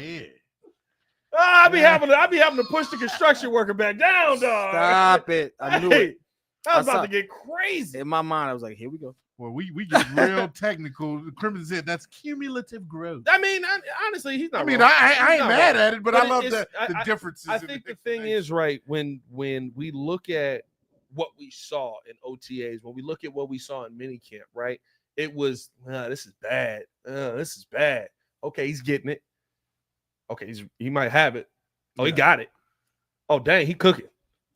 I be having to push the construction worker back down, dog. Stop it. I knew it. I was about to get crazy. In my mind, I was like, here we go. Well, we get real technical. The Crimson said that's cumulative growth. I mean, honestly, he's not. I mean, I ain't mad at it, but I love the differences. I think the thing is, right, when we look at what we saw in OTAs, when we look at what we saw in minicamp, right, it was, this is bad. This is bad. Okay, he's getting it. Okay, he might have it. Oh, he got it. Oh, dang, he cooking.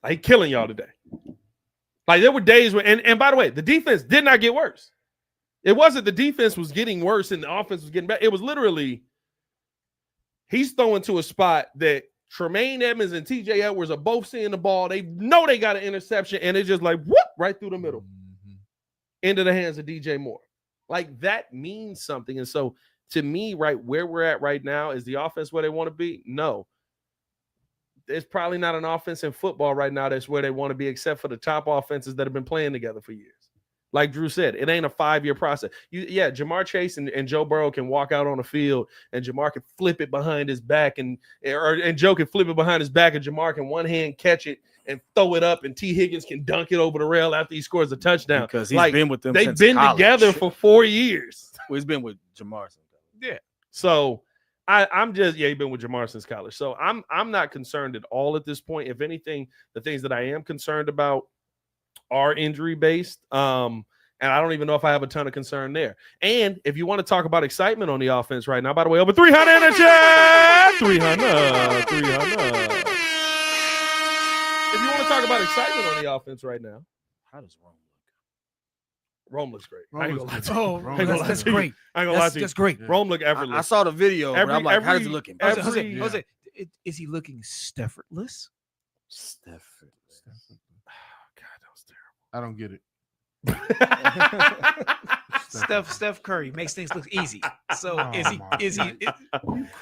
Like, he killing y'all today. Like, there were days where, and by the way, the defense did not get worse. It wasn't the defense was getting worse and the offense was getting better. It was literally he's throwing to a spot that Tremaine Edmonds and TJ Edwards are both seeing the ball. They know they got an interception, and it's just like, whoop, right through the middle. Into the hands of DJ Moore. Like, that means something. And so, to me, right where we're at right now, is the offense where they want to be? No. There's probably not an offense in football right now that's where they want to be, except for the top offenses that have been playing together for years. Like Drew said, it ain't a 5-year process. Jamar Chase and Joe Burrow can walk out on the field, and Jamar can flip it behind his back, and Joe can flip it behind his back, and Jamar can one hand catch it and throw it up, and T. Higgins can dunk it over the rail after he scores a touchdown. Because he's been with them. They've been together for 4 years. Well, he's been with Jamar. Yeah. So I'm just he's been with Jamar since college. So I'm not concerned at all at this point. If anything, the things that I am concerned about are injury based. And I don't even know if I have a ton of concern there. And if you want to talk about excitement on the offense right now, by the way, over 300 in the chat. 300. If you want to talk about excitement on the offense right now, how does Rome look? Rome looks great. That's great. I ain't gonna lie to you. That's great. Rome look effortless. I saw the video. I'm like, how is he looking? Jose, is he looking Staffordless? Stafford. Oh, God, that was terrible. I don't get it. Steph Curry makes things look easy. So is he?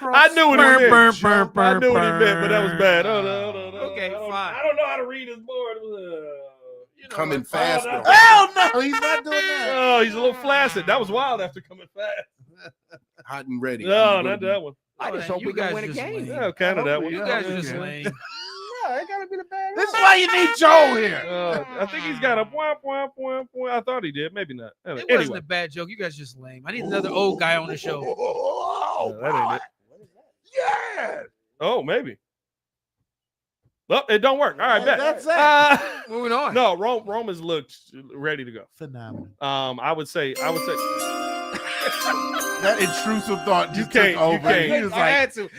I knew what he meant. I knew what he meant, but that was bad. Okay, fine. I don't know how to read his board. Coming fast. Hell no, he's not doing that. Oh, he's a little flaccid. That was wild after coming fast. Hot and ready. No, not that one. I just hope we can win a game. Yeah, kind of that one. You guys are just lame. Yeah, it gotta be the bad. This is why you need Joe here. I think he's got a point. I thought he did. Maybe not. It wasn't a bad joke. You guys just lame. I need another old guy on the show. That ain't it. Yeah. Oh, maybe. Well, it don't work. All right, bet. That's it. Moving on. No, Rome has looked ready to go. Phenomenal. I would say that intrusive thought just took over. I had to.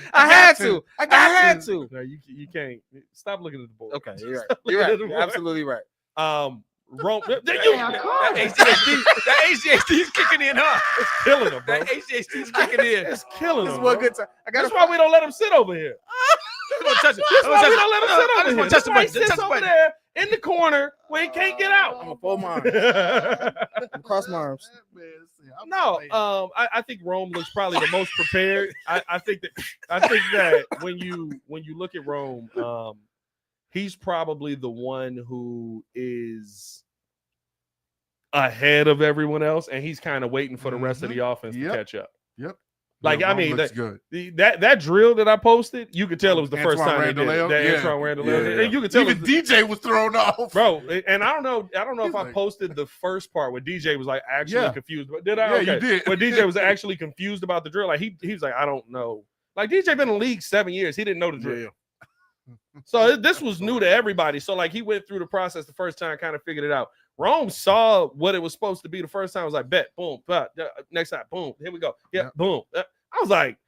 No, you can't. Stop looking at the board. Okay, you're right. You're absolutely right. Rome. That HDHD is kicking in, huh? It's killing him, bro. That HDHD is kicking in. It's killing him. Good time. That's why we don't let him sit over here. That's why we don't let him sit over here. That's why he sits over there in the corner where he can't get out. I'm gonna fold my arms. Cross my arms. No, I think Rome looks probably the most prepared. I think that when you look at Rome, he's probably the one who is ahead of everyone else, and he's kind of waiting for the rest of the offense to catch up. Yep. Like, yeah, I mean, good. that drill that I posted, you could tell it was the first time they did it. Antoine Randall. And you could tell even DJ was thrown off, bro. And I don't know if I posted the first part where DJ was like actually confused. But did I? Yeah, okay. you did. Where DJ was actually confused about the drill. Like he was like, I don't know. Like DJ been in the league 7 years. He didn't know the drill. Yeah. So this was new to everybody. So like he went through the process the first time, kind of figured it out. Rome saw what it was supposed to be the first time. Was like, bet, boom, next time, boom, here we go. Yeah, boom. I was like,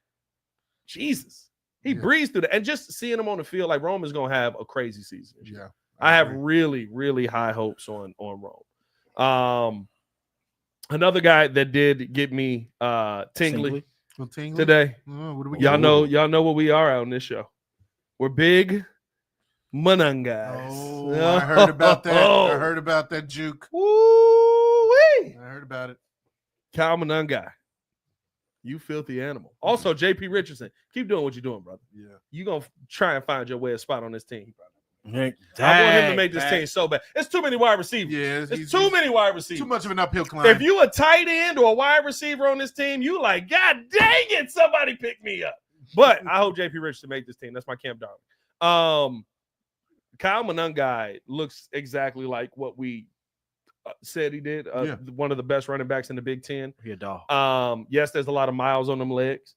Jesus. He breezed through that. And just seeing him on the field, like Rome is going to have a crazy season. Yeah. I have really, really high hopes on Rome. Another guy that did get me tingly today. What do we y'all know what we are on this show. We're big Manung guys. Oh, I heard about that. I heard about that juke. Woo-wee. I heard about it. Kyle Manung guy. You filthy animal. Also, JP Richardson. Keep doing what you're doing, brother. Yeah. You're going to try and find your way a spot on this team, brother. I want him to make this team so bad. It's too many wide receivers. Yeah, it's too many wide receivers. Too much of an uphill climb. If you a tight end or a wide receiver on this team, you like, God dang it, somebody pick me up. But I hope JP Richardson make this team. That's my camp dog. Kyle Manung guy looks exactly like what we said he did. One of the best running backs in the Big Ten. He a dog. Yes, there's a lot of miles on them legs.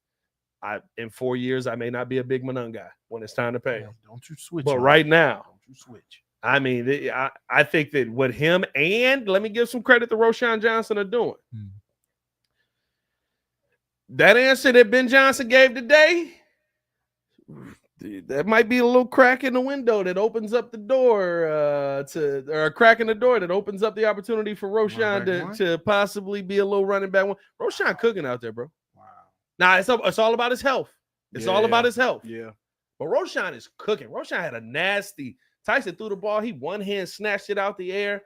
In 4 years, I may not be a big Manung guy when it's time to pay him. Don't you switch. But right now, don't you switch. I mean, I think that what him and let me give some credit to Roshan Johnson are doing. That answer that Ben Johnson gave today, that might be a little crack in the window that opens up the door or a crack in the door that opens up the opportunity for Roshan to possibly be a little running back one. Roshan cooking out there, bro. Wow. Now it's all about his health. It's all about his health. Yeah. But Roshan is cooking. Roshan had a nasty. Tyson threw the ball. He one hand snatched it out the air.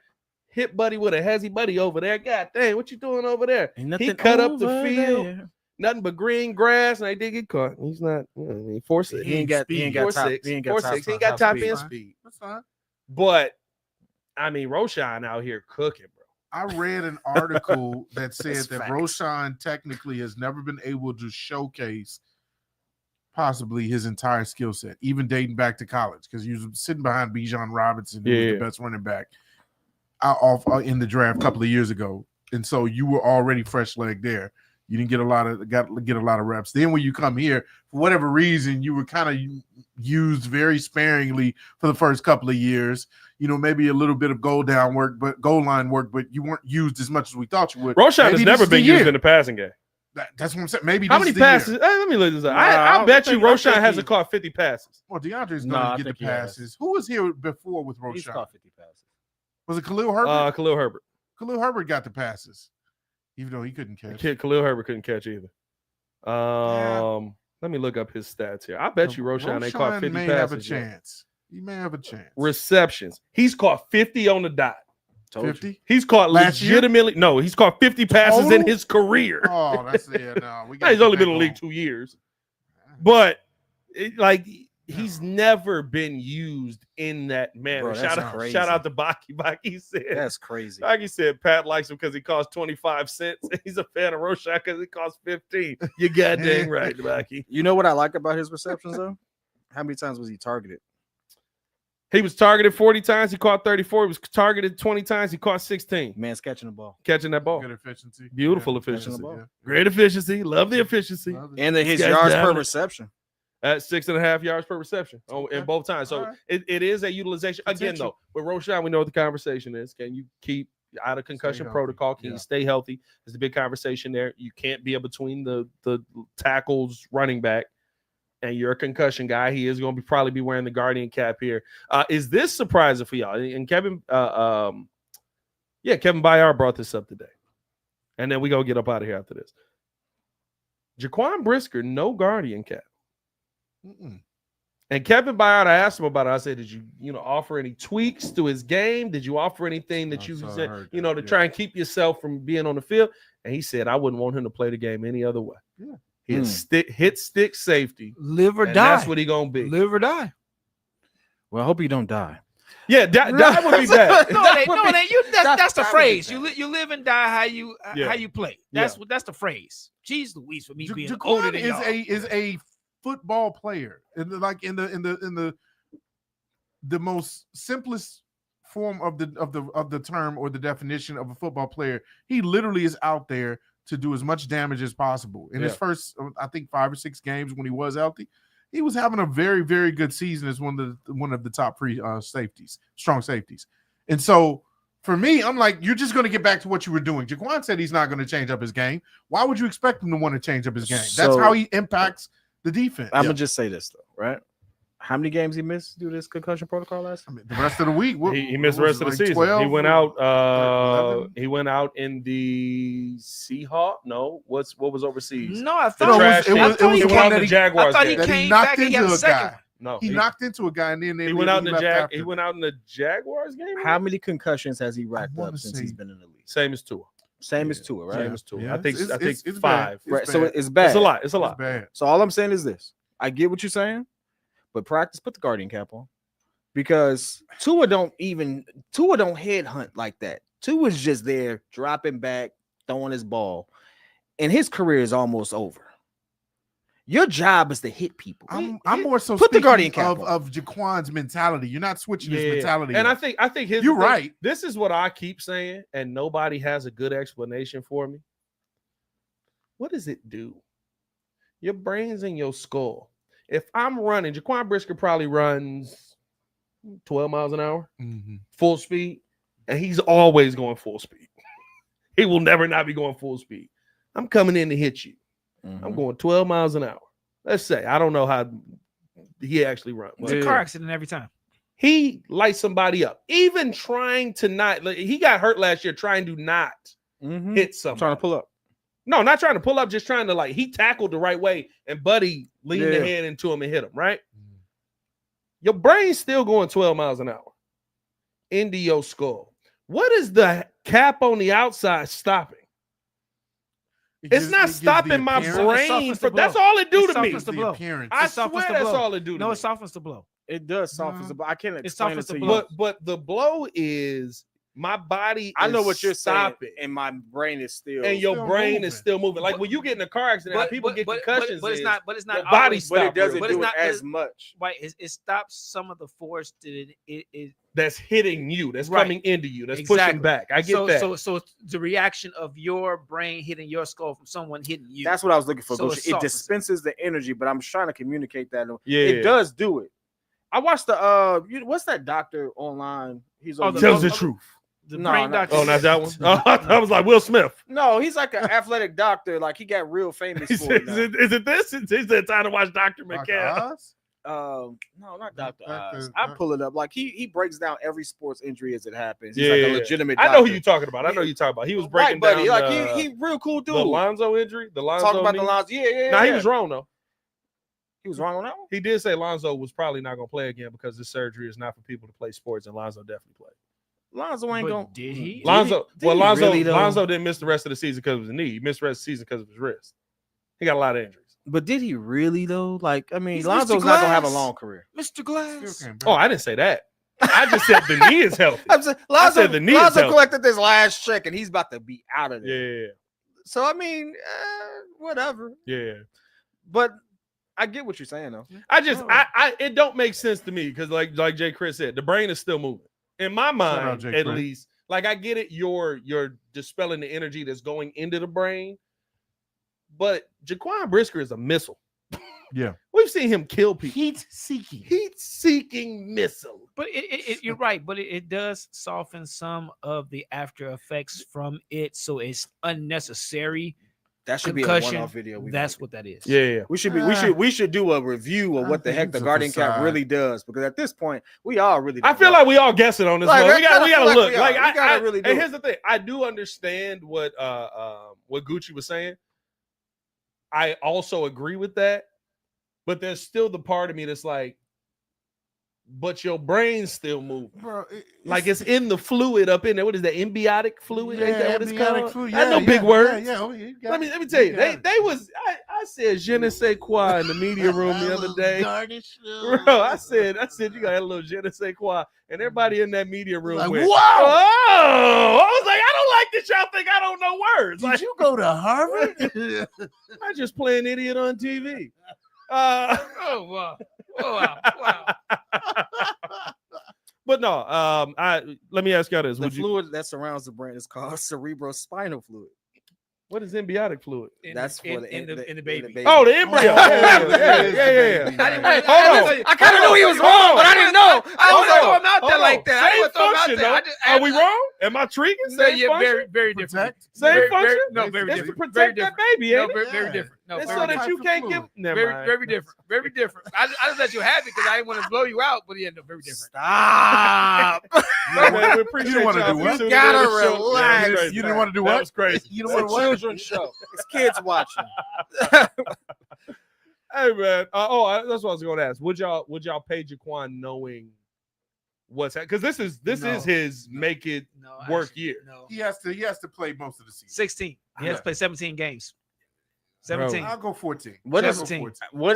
Hit Buddy with a hezzy Buddy over there. God dang, what you doing over there? He cut up the field. There. Nothing but green grass, and they did get caught. He's not. He ain't got top end speed. That's fine. But I mean, Roshan out here cooking, bro. I read an article that said that Roshan technically has never been able to showcase possibly his entire skill set, even dating back to college, because he was sitting behind Bijan Robinson, who was the best running back off in the draft a couple of years ago, and so you were already fresh leg there. You didn't get a lot of reps. Then when you come here, for whatever reason, you were kind of used very sparingly for the first couple of years. You know, maybe a little bit of goal line work, but you weren't used as much as we thought you would. Roshan has never been used in the passing game. That's what I'm saying. Maybe how many passes? Let me look this up. I bet you Roshan hasn't caught 50 passes. Well, DeAndre's going to get the passes. Who was here before with Roshan? He's caught 50 passes. Was it Khalil Herbert? Khalil Herbert. Khalil Herbert got the passes, even though he couldn't catch. Khalil Herbert couldn't catch either. Let me look up his stats here. I bet you Roshan ain't caught 50 passes. Have a chance. He may have a chance. Receptions. He's caught 50 on the dot. 50? He's caught legitimately. No, he's caught 50 passes in his career. Oh, that's it. No, he's only been in the league 2 years. But he's never been used in that manner. Bro, shout out to Baki. Baki said that's crazy. Baki said Pat likes him because he costs 25 cents. He's a fan of Roshan because he costs 15. You goddamn right, Baki. You know what I like about his receptions though? How many times was he targeted? He was targeted 40 times. He caught 34. He was targeted 20 times. He caught 16. Man's catching the ball. Catching that ball. Good efficiency. Beautiful efficiency. Great efficiency. Love the efficiency. And his yards per reception. At 6.5 yards per reception in both times. So it is a utilization. Again, though, with Roshan, we know what the conversation is. Can you keep out of concussion protocol? Can you stay healthy? There's a big conversation there. You can't be between the tackles running back. And you're a concussion guy. He is going to probably be wearing the Guardian cap here. Is this surprising for y'all? And Kevin Byard brought this up today. And then we go get up out of here after this. Jaquan Brisker, no Guardian cap. And Kevin Byard, I asked him about it. I said, did you offer any tweaks to his game? Did you offer anything that you said, to try and keep yourself from being on the field? And he said, I wouldn't want him to play the game any other way. Yeah. Hit stick safety. Live or die. That's what he gonna be. Live or die. Well, I hope you don't die. Yeah, die would be bad. That's the phrase. You live and die how you play. That's the phrase. Jeez Louise, for me being Jaquan older than y'all. is a football player, in the most simplest form of the term or the definition of a football player. He literally is out there to do as much damage as possible. In his first, I think 5 or 6 games when he was healthy, he was having a very, very good season as one of the top strong safeties. And so for me, I'm like, you're just going to get back to what you were doing. Jaquan said he's not going to change up his game. Why would you expect him to want to change up his game? That's how he impacts the defense. I'm going to just say this, though, right? How many games he missed due to this concussion protocol last time? The rest of the week. He missed the rest of the season. 12, he went out. He went out in the Seahawks. No, what was overseas? No, I thought it was he went out in the Jaguars. I thought he came back and got a second. No, he knocked into a guy and then he went out in the He went out in the Jaguars game. How many concussions has he racked up since he's been in the league? Same as Tua. Same as Tua, right? Same as Tua. Yeah. I think it's 5. Right. So it's bad. It's a lot. It's a lot. It's bad. So all I'm saying is this: I get what you're saying, but practice. Put the guardian cap on, because Tua don't headhunt like that. Tua's just there dropping back, throwing his ball, and his career is almost over. Your job is to hit people. I'm more so put the guardian cap of Jaquan's mentality. You're not switching his mentality. And I think you're right. This is what I keep saying, and nobody has a good explanation for me. What does it do? Your brain's in your skull. If I'm running, Jaquan Brisker probably runs 12 miles an hour, full speed, and he's always going full speed. He will never not be going full speed. I'm coming in to hit you. I'm going 12 miles an hour. Let's say, I don't know how he actually runs. It's a car accident every time. He lights somebody up. Even trying to not, he got hurt last year trying to not hit somebody. Trying to pull up. No, not trying to pull up, just trying to he tackled the right way and Buddy leaned the head into him and hit him, right? Your brain's still going 12 miles an hour into your skull. What is the cap on the outside stopping? It's not stopping my brain. That's all it do to me. I swear that's all it do to me. No, it softens the blow. It does softens the blow. I can't explain it to you. But the blow is my body. I know what you're saying, and my brain is still. And your brain is still moving. Like when you get in a car accident, people get concussions. But it's not. But it's not. Body stops. But it doesn't do it as much. Right. It stops some of the force that it that's hitting you, that's coming into you, that's pushing back. I get that. So the reaction of your brain hitting your skull from someone hitting you. That's what I was looking for. It dispenses the energy, but I'm trying to communicate that. Yeah, it does do it. I watched the what's that doctor online? He's on tells the truth. The brain doctor. Oh, not that one. I was like Will Smith. No, he's like an athletic doctor. Like he got real famous. Is it this? He said time to watch Dr. McCann. No, not Dr. Oz. I pull it up. Like he breaks down every sports injury as it happens. He's like a legitimate doctor. doctor. I know who you're talking about. He was breaking down. Like he real cool dude. The Lonzo injury. Talking about the Lonzo. Yeah. Now he was wrong though. He was wrong on that one. He did say Lonzo was probably not going to play again because this surgery is not for people to play sports, and Lonzo definitely played. Lonzo ain't going. Did he? Lonzo didn't miss the rest of the season because of his knee. He missed the rest of the season because of his wrist. He got a lot of injuries. But did he really though? Like, I mean, Lonzo's not gonna have a long career. Mr. Glass. Oh, I didn't say that. I just said the knee is healthy. Lonzo collected this last check and he's about to be out of there. Yeah. So I mean, whatever. Yeah. But I get what you're saying though. It don't make sense to me because like Jay Chris said, the brain is still moving. In my mind, at least. Like I get it, you're dispelling the energy that's going into the brain. But Jaquan Brisker is a missile. Yeah. We've seen him kill people. Heat-seeking missile. But you're right. But it does soften some of the after effects from it. So it's unnecessary. That should be a one-off video. That's what that is. Yeah. We should do a review of what the heck the guardian cap really does. Because at this point, we all really. I feel like we all guessing on this one. We gotta look. And here's the thing. I do understand what Gucci was saying. I also agree with that, but there's still the part of me that's like, but your brain's still moving. Bro, it's in the fluid up in there. What is that? Embiotic fluid? Yeah, Ain't that what it's called? Fluid. I know big words. Yeah. Let me tell you. They was I I said je ne sais quoi in the media room the other day. Bro, I said you got a little je ne sais quoi, and everybody in that media room Like, went, whoa! Oh, I was like, I don't like this. Y'all think I don't know words. Did you go to Harvard? I just play an idiot on TV. Oh wow. But no, let me ask y'all this. The fluid that surrounds the brain is called cerebrospinal fluid. What is embryonic fluid? That's for in the baby. Oh, the embryo. Yeah. I kind of knew he was wrong, but I didn't know. I was throw him out there like that. Same function, Are we wrong? Am I tweaking? Same function? Very different. Same function? No, very it's different. to protect that baby, No, ain't it? very different. No, It's very so that different. you can't give. Very different. Very different. I just let you have it because I didn't want to blow you out, but yeah, no, very different. Stop. Man, we appreciate You want to do what? You gotta relax. You didn't want to do what? That was crazy. You don't want to children's show. It's kids watching. Hey man, that's what I was going to ask. Would y'all pay Jaquan knowing what's happening? Because this is his make it work year. No, he has to play most of the season. 16. He has to play 17 games. 17. I'll go 14. What is 17.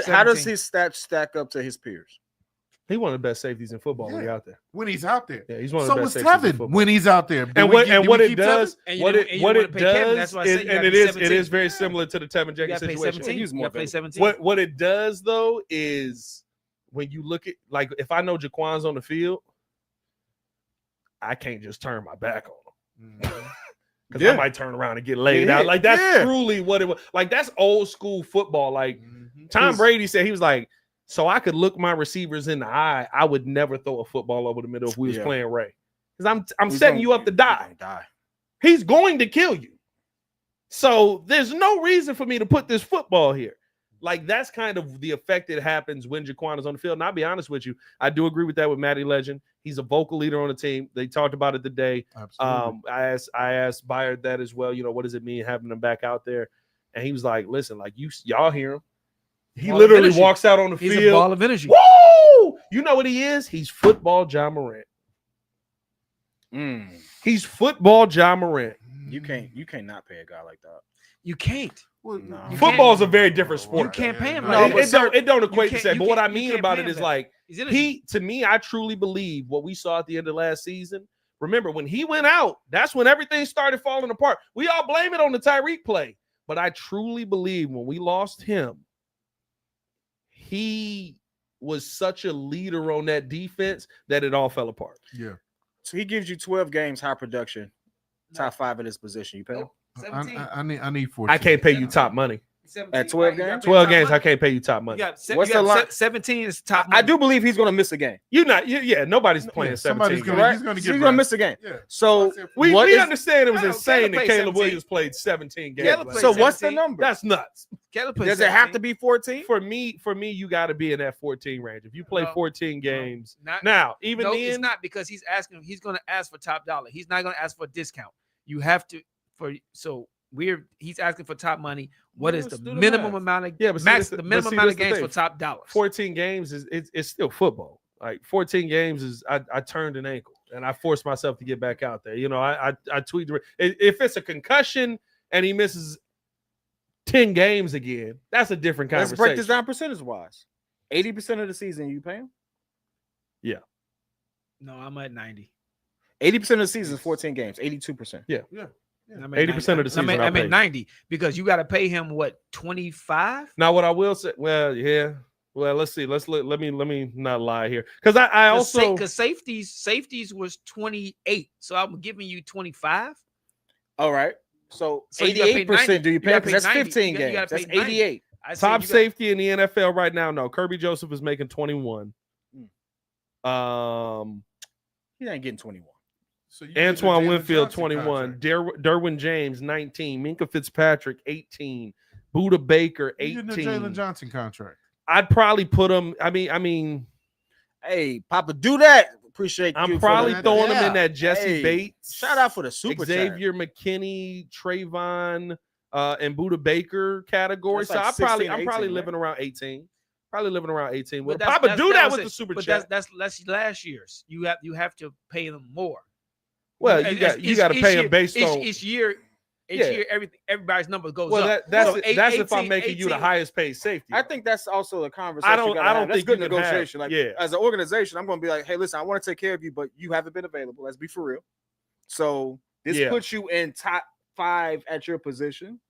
How does his stats stack up to his peers? He's one of the best safeties in football when he's out there. When he's out there. Yeah, he's one of so the best was safeties in Tevin football. when he's out there. And what it does, That's why I said it is very similar to the Tevin Jenkins situation. 17. You play 17. What it does though is when you look at, like, if I know Jaquan's on the field, I can't just turn my back on him. Because I might turn around and get laid out. Like, that's truly what it was. Like, that's old school football. Like, Tom Brady said, he was like, so I could look my receivers in the eye. I would never throw a football over the middle if we was playing Ray. Because I'm setting you up to die. He's going to kill you. So there's no reason for me to put this football here. Like, that's kind of the effect that happens when Jaquan is on the field. And I'll be honest with you, I do agree with that with Matty Legend. He's a vocal leader on the team. They talked about it today. Absolutely. I asked Byard that as well. You know, what does it mean having him back out there? And he was like, listen, like, y'all hear him. He literally walks out on the field. He's a ball of energy. Woo! You know what he is? He's football John Morant. He's football John Morant. You can't not pay a guy like that. You can't. Well, no. Football is a very different sport. You can't pay him. No, like it don't equate to say. But what I mean about it is, like, to me, I truly believe what we saw at the end of last season. Remember, when he went out, that's when everything started falling apart. We all blame it on the Tyreek play. But I truly believe when we lost him, he was such a leader on that defense that it all fell apart. Yeah. So he gives you 12 games, high production, top 5 in this position. You pay him? I need 14. I can't pay you top money. At 12 games? 12 games, I can't pay you top money. What's the line? 17 is top money. I do believe he's going to miss a game. Nobody's playing 17. He's going to miss a game. Yeah. So we understand it was insane that Caleb Williams played 17 games. So what's the number? That's nuts. Does it have to be 14? For me, you got to be in that 14 range. If you play 14 games, it's not, because he's going to ask for top dollar. He's not going to ask for a discount. You have to he's asking for top money. What is the minimum amount of the minimum amount of games for top dollars? 14 games it's still football. Like 14 games is I turned an ankle and I forced myself to get back out there. You know, I tweeted if it's a concussion and he misses 10 games again, that's a different conversation. Let's break this down percentage wise. 80% of the season you pay him? Yeah. No, I'm at 90. 80% of the season is 14 games. 82%. Yeah. 80% of the season. I'm at 90 because you got to pay him what, 25? Now, what I will say, let's see. Let me not lie here, because I also because safeties was 28, so I'm giving you 25. All right, so 88%. Do you pay? Because that's 15 games. That's 88. Top safety in the NFL right now. No, Kirby Joseph is making 21. He ain't getting 21. So Antoine Winfield, 21. Derwin James, 19. Minka Fitzpatrick, 18. Buda Baker, 18. The Jalen Johnson contract. I'd probably put him. I mean, hey, Papa, do that. Appreciate you. I'm probably throwing him in that Jesse Bates. Shout out for the super Xavier McKinney, Trayvon, and Buda Baker category. That's So like I'm probably living right? around 18. Probably living around 18. But Papa, do that with the super chat. That's last year's. You have to pay them more. Well, you got to pay him based on each year. Each year, everybody's number goes well, up. That's 18, if I'm making 18. you the highest paid safety. I think that's also a conversation. I don't that's think good negotiation. Like yeah. as an organization, I'm going to be like, hey, listen, I want to take care of you, but you haven't been available. Let's be for real. So this puts you in top 5 at your position.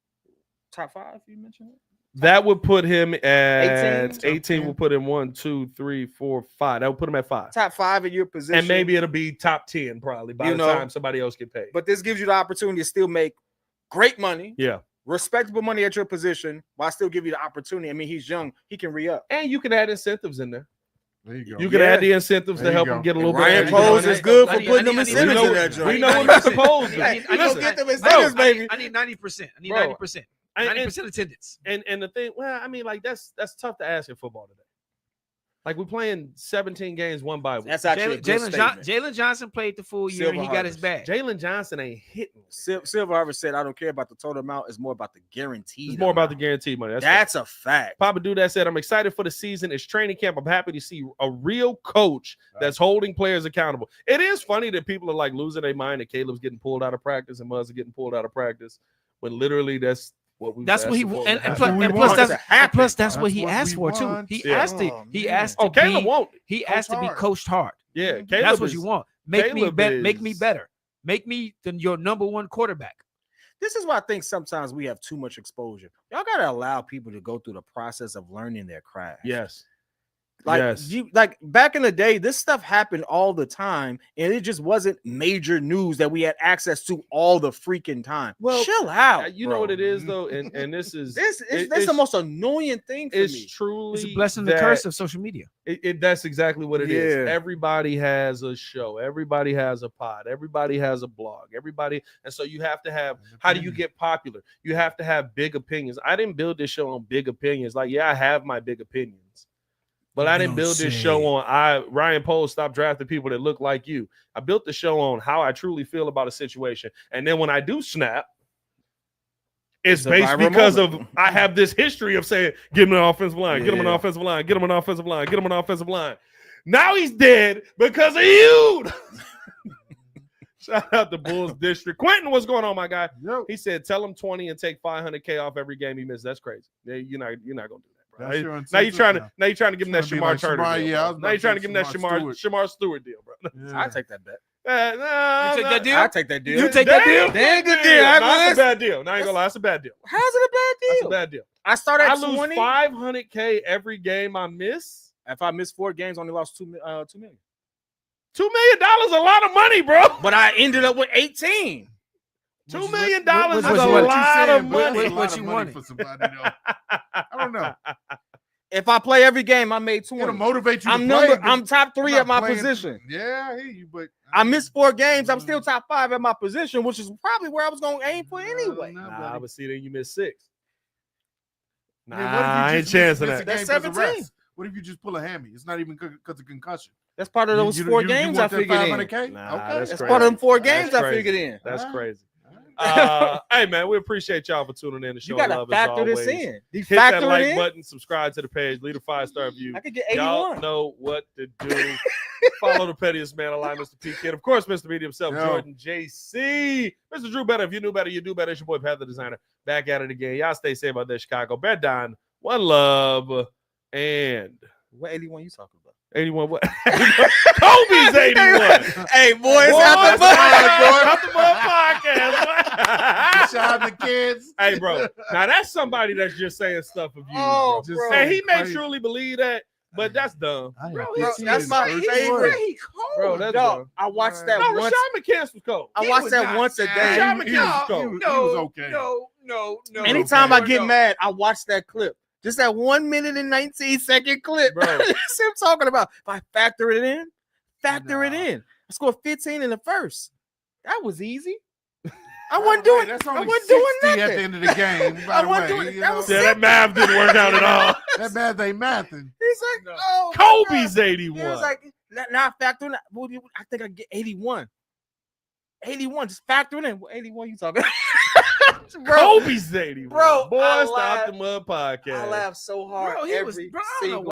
Top 5, you mentioned it. That would put him at 18 will put him 1, 2, 3, 4, 5. That would put him at 5. Top 5 in your position. And maybe it'll be top 10 probably by the time somebody else get paid. But this gives you the opportunity to still make great money. Yeah. Respectable money at your position while still give you the opportunity. I mean, he's young. He can re-up. And you can add incentives in there. There you go. You can add the incentives to help him get a little bit. Ryan Poles is good for putting them incentives in that joint. We know what Mr. Poles do. I don't get them incentives, baby. I need 90%. I need 90%. 90% attendance. And the thing, well, I mean, like that's tough to ask in football today. Like we're playing 17 games, 1 bye week. That's actually Jalen Johnson played the full year and he got his badge. Jalen Johnson ain't hitting. Silver Harvest said, "I don't care about the total amount. It's more about the guarantee. It's more about the guaranteed money. That's a fact." Papa Duda said, "I'm excited for the season. It's training camp. I'm happy to see a real coach that's holding players accountable." It is funny that people are like losing their mind that Caleb's getting pulled out of practice and Muzz are getting pulled out of practice when literally that's what he plus that's what he asked for too. He asked to Caleb won't. He asked to be coached hard. Yeah, that's what you want. Make me better. Make me better. Make me your number 1 quarterback. This is why I think sometimes we have too much exposure. Y'all gotta allow people to go through the process of learning their craft. Yes. Like back in the day, this stuff happened all the time, and it just wasn't major news that we had access to all the freaking time. Well, chill out. You know what it is though, and this is that's the most annoying thing for me. It's truly it's a blessing and a curse of social media. That's exactly what it is. Everybody has a show, everybody has a pod, everybody has a blog, and so you have to have. How do you get popular? You have to have big opinions. I didn't build this show on big opinions. Like, I have my big opinions. But I didn't build this show on Ryan Poles stopped drafting people that look like you. I built the show on how I truly feel about a situation. And then when I do snap, it's based because of I have this history of saying, get him an offensive line, get him an offensive line, get him an offensive line, get him an offensive line. Now he's dead because of you. Shout out to Bulls District. Quentin, what's going on, my guy? Yo. He said, tell him 20 and take $500K off every game he misses. That's crazy. You're not gonna do that. Right? Now you're trying to give him that Shamar Turner deal. Now you're trying to give him that Shamar Stewart deal, bro. Yeah. I take that bet. You take that deal? I take that deal. You take that deal? Damn good deal. That's a bad deal. Now I ain't gonna lie, that's a bad deal. How's it a bad deal? That's a bad deal. I start at 20. I lose $500K every game I miss. If I miss 4 games, I only lost $2 million. $2 million a lot of money, bro. But I ended up with 18. $2 million is a lot of money. What you wanted for somebody though? I don't know. If I play every game, I made 20. It'll motivate you. I'm top 3 at my position. Yeah, I hear you, but I missed 4 games. I'm still top 5 at my position, which is probably where I was going to aim for anyway. Nah, but see, then you missed 6. Nah, I ain't chancing that. That's 17. What if you just pull a hammy? It's not even because of concussion. That's part of those 4 games I figured in. Nah, okay, that's part of them 4 games I figured in. That's crazy. Hey man, we appreciate y'all for tuning in to show. You gotta love factor as this in. Hit that like button, subscribe to the page, leave a 5-star review. I could get 81. Y'all know what to do. Follow the pettiest man alive, Mr. P Kid. Of course, Mr. Media himself, Jordan JC. Mr. Drew Better. If you knew better, you do better. It's your boy Pat the Designer. Back at it again. Y'all stay safe out there, Chicago. Bear down. One love. And what 81 you talking about? 81 what? Kobe's 81. Hey, boys, out the podcast. Shout out the kids. Hey, bro. Now that's somebody that's just saying stuff of you. Oh, bro. And he may truly believe that, but that's dumb. Bro, that's my favorite. He cold. Bro, that's dumb. I watched that once. Rashad McCants was cold. I watched that once a day. Rashad McCants was cold. He was okay. No. Anytime I get mad, I watch that clip. Just that 1 minute and 19-second clip. Bro. That's what I'm talking about. If I factor it in. I scored 15 in the first. That was easy. I wasn't doing That's I only wasn't doing 60 nothing. At the end of the game. I wasn't doing that. Was that math didn't work out at all. That math ain't mathing. He's like, oh, Kobe's 81. He was like, now factor in. I think I get 81. 81, just factor it in. 81, you talking? Kobe's 81. Bro, Boy, Stop the Mud podcast. I laugh so hard. Bro, every single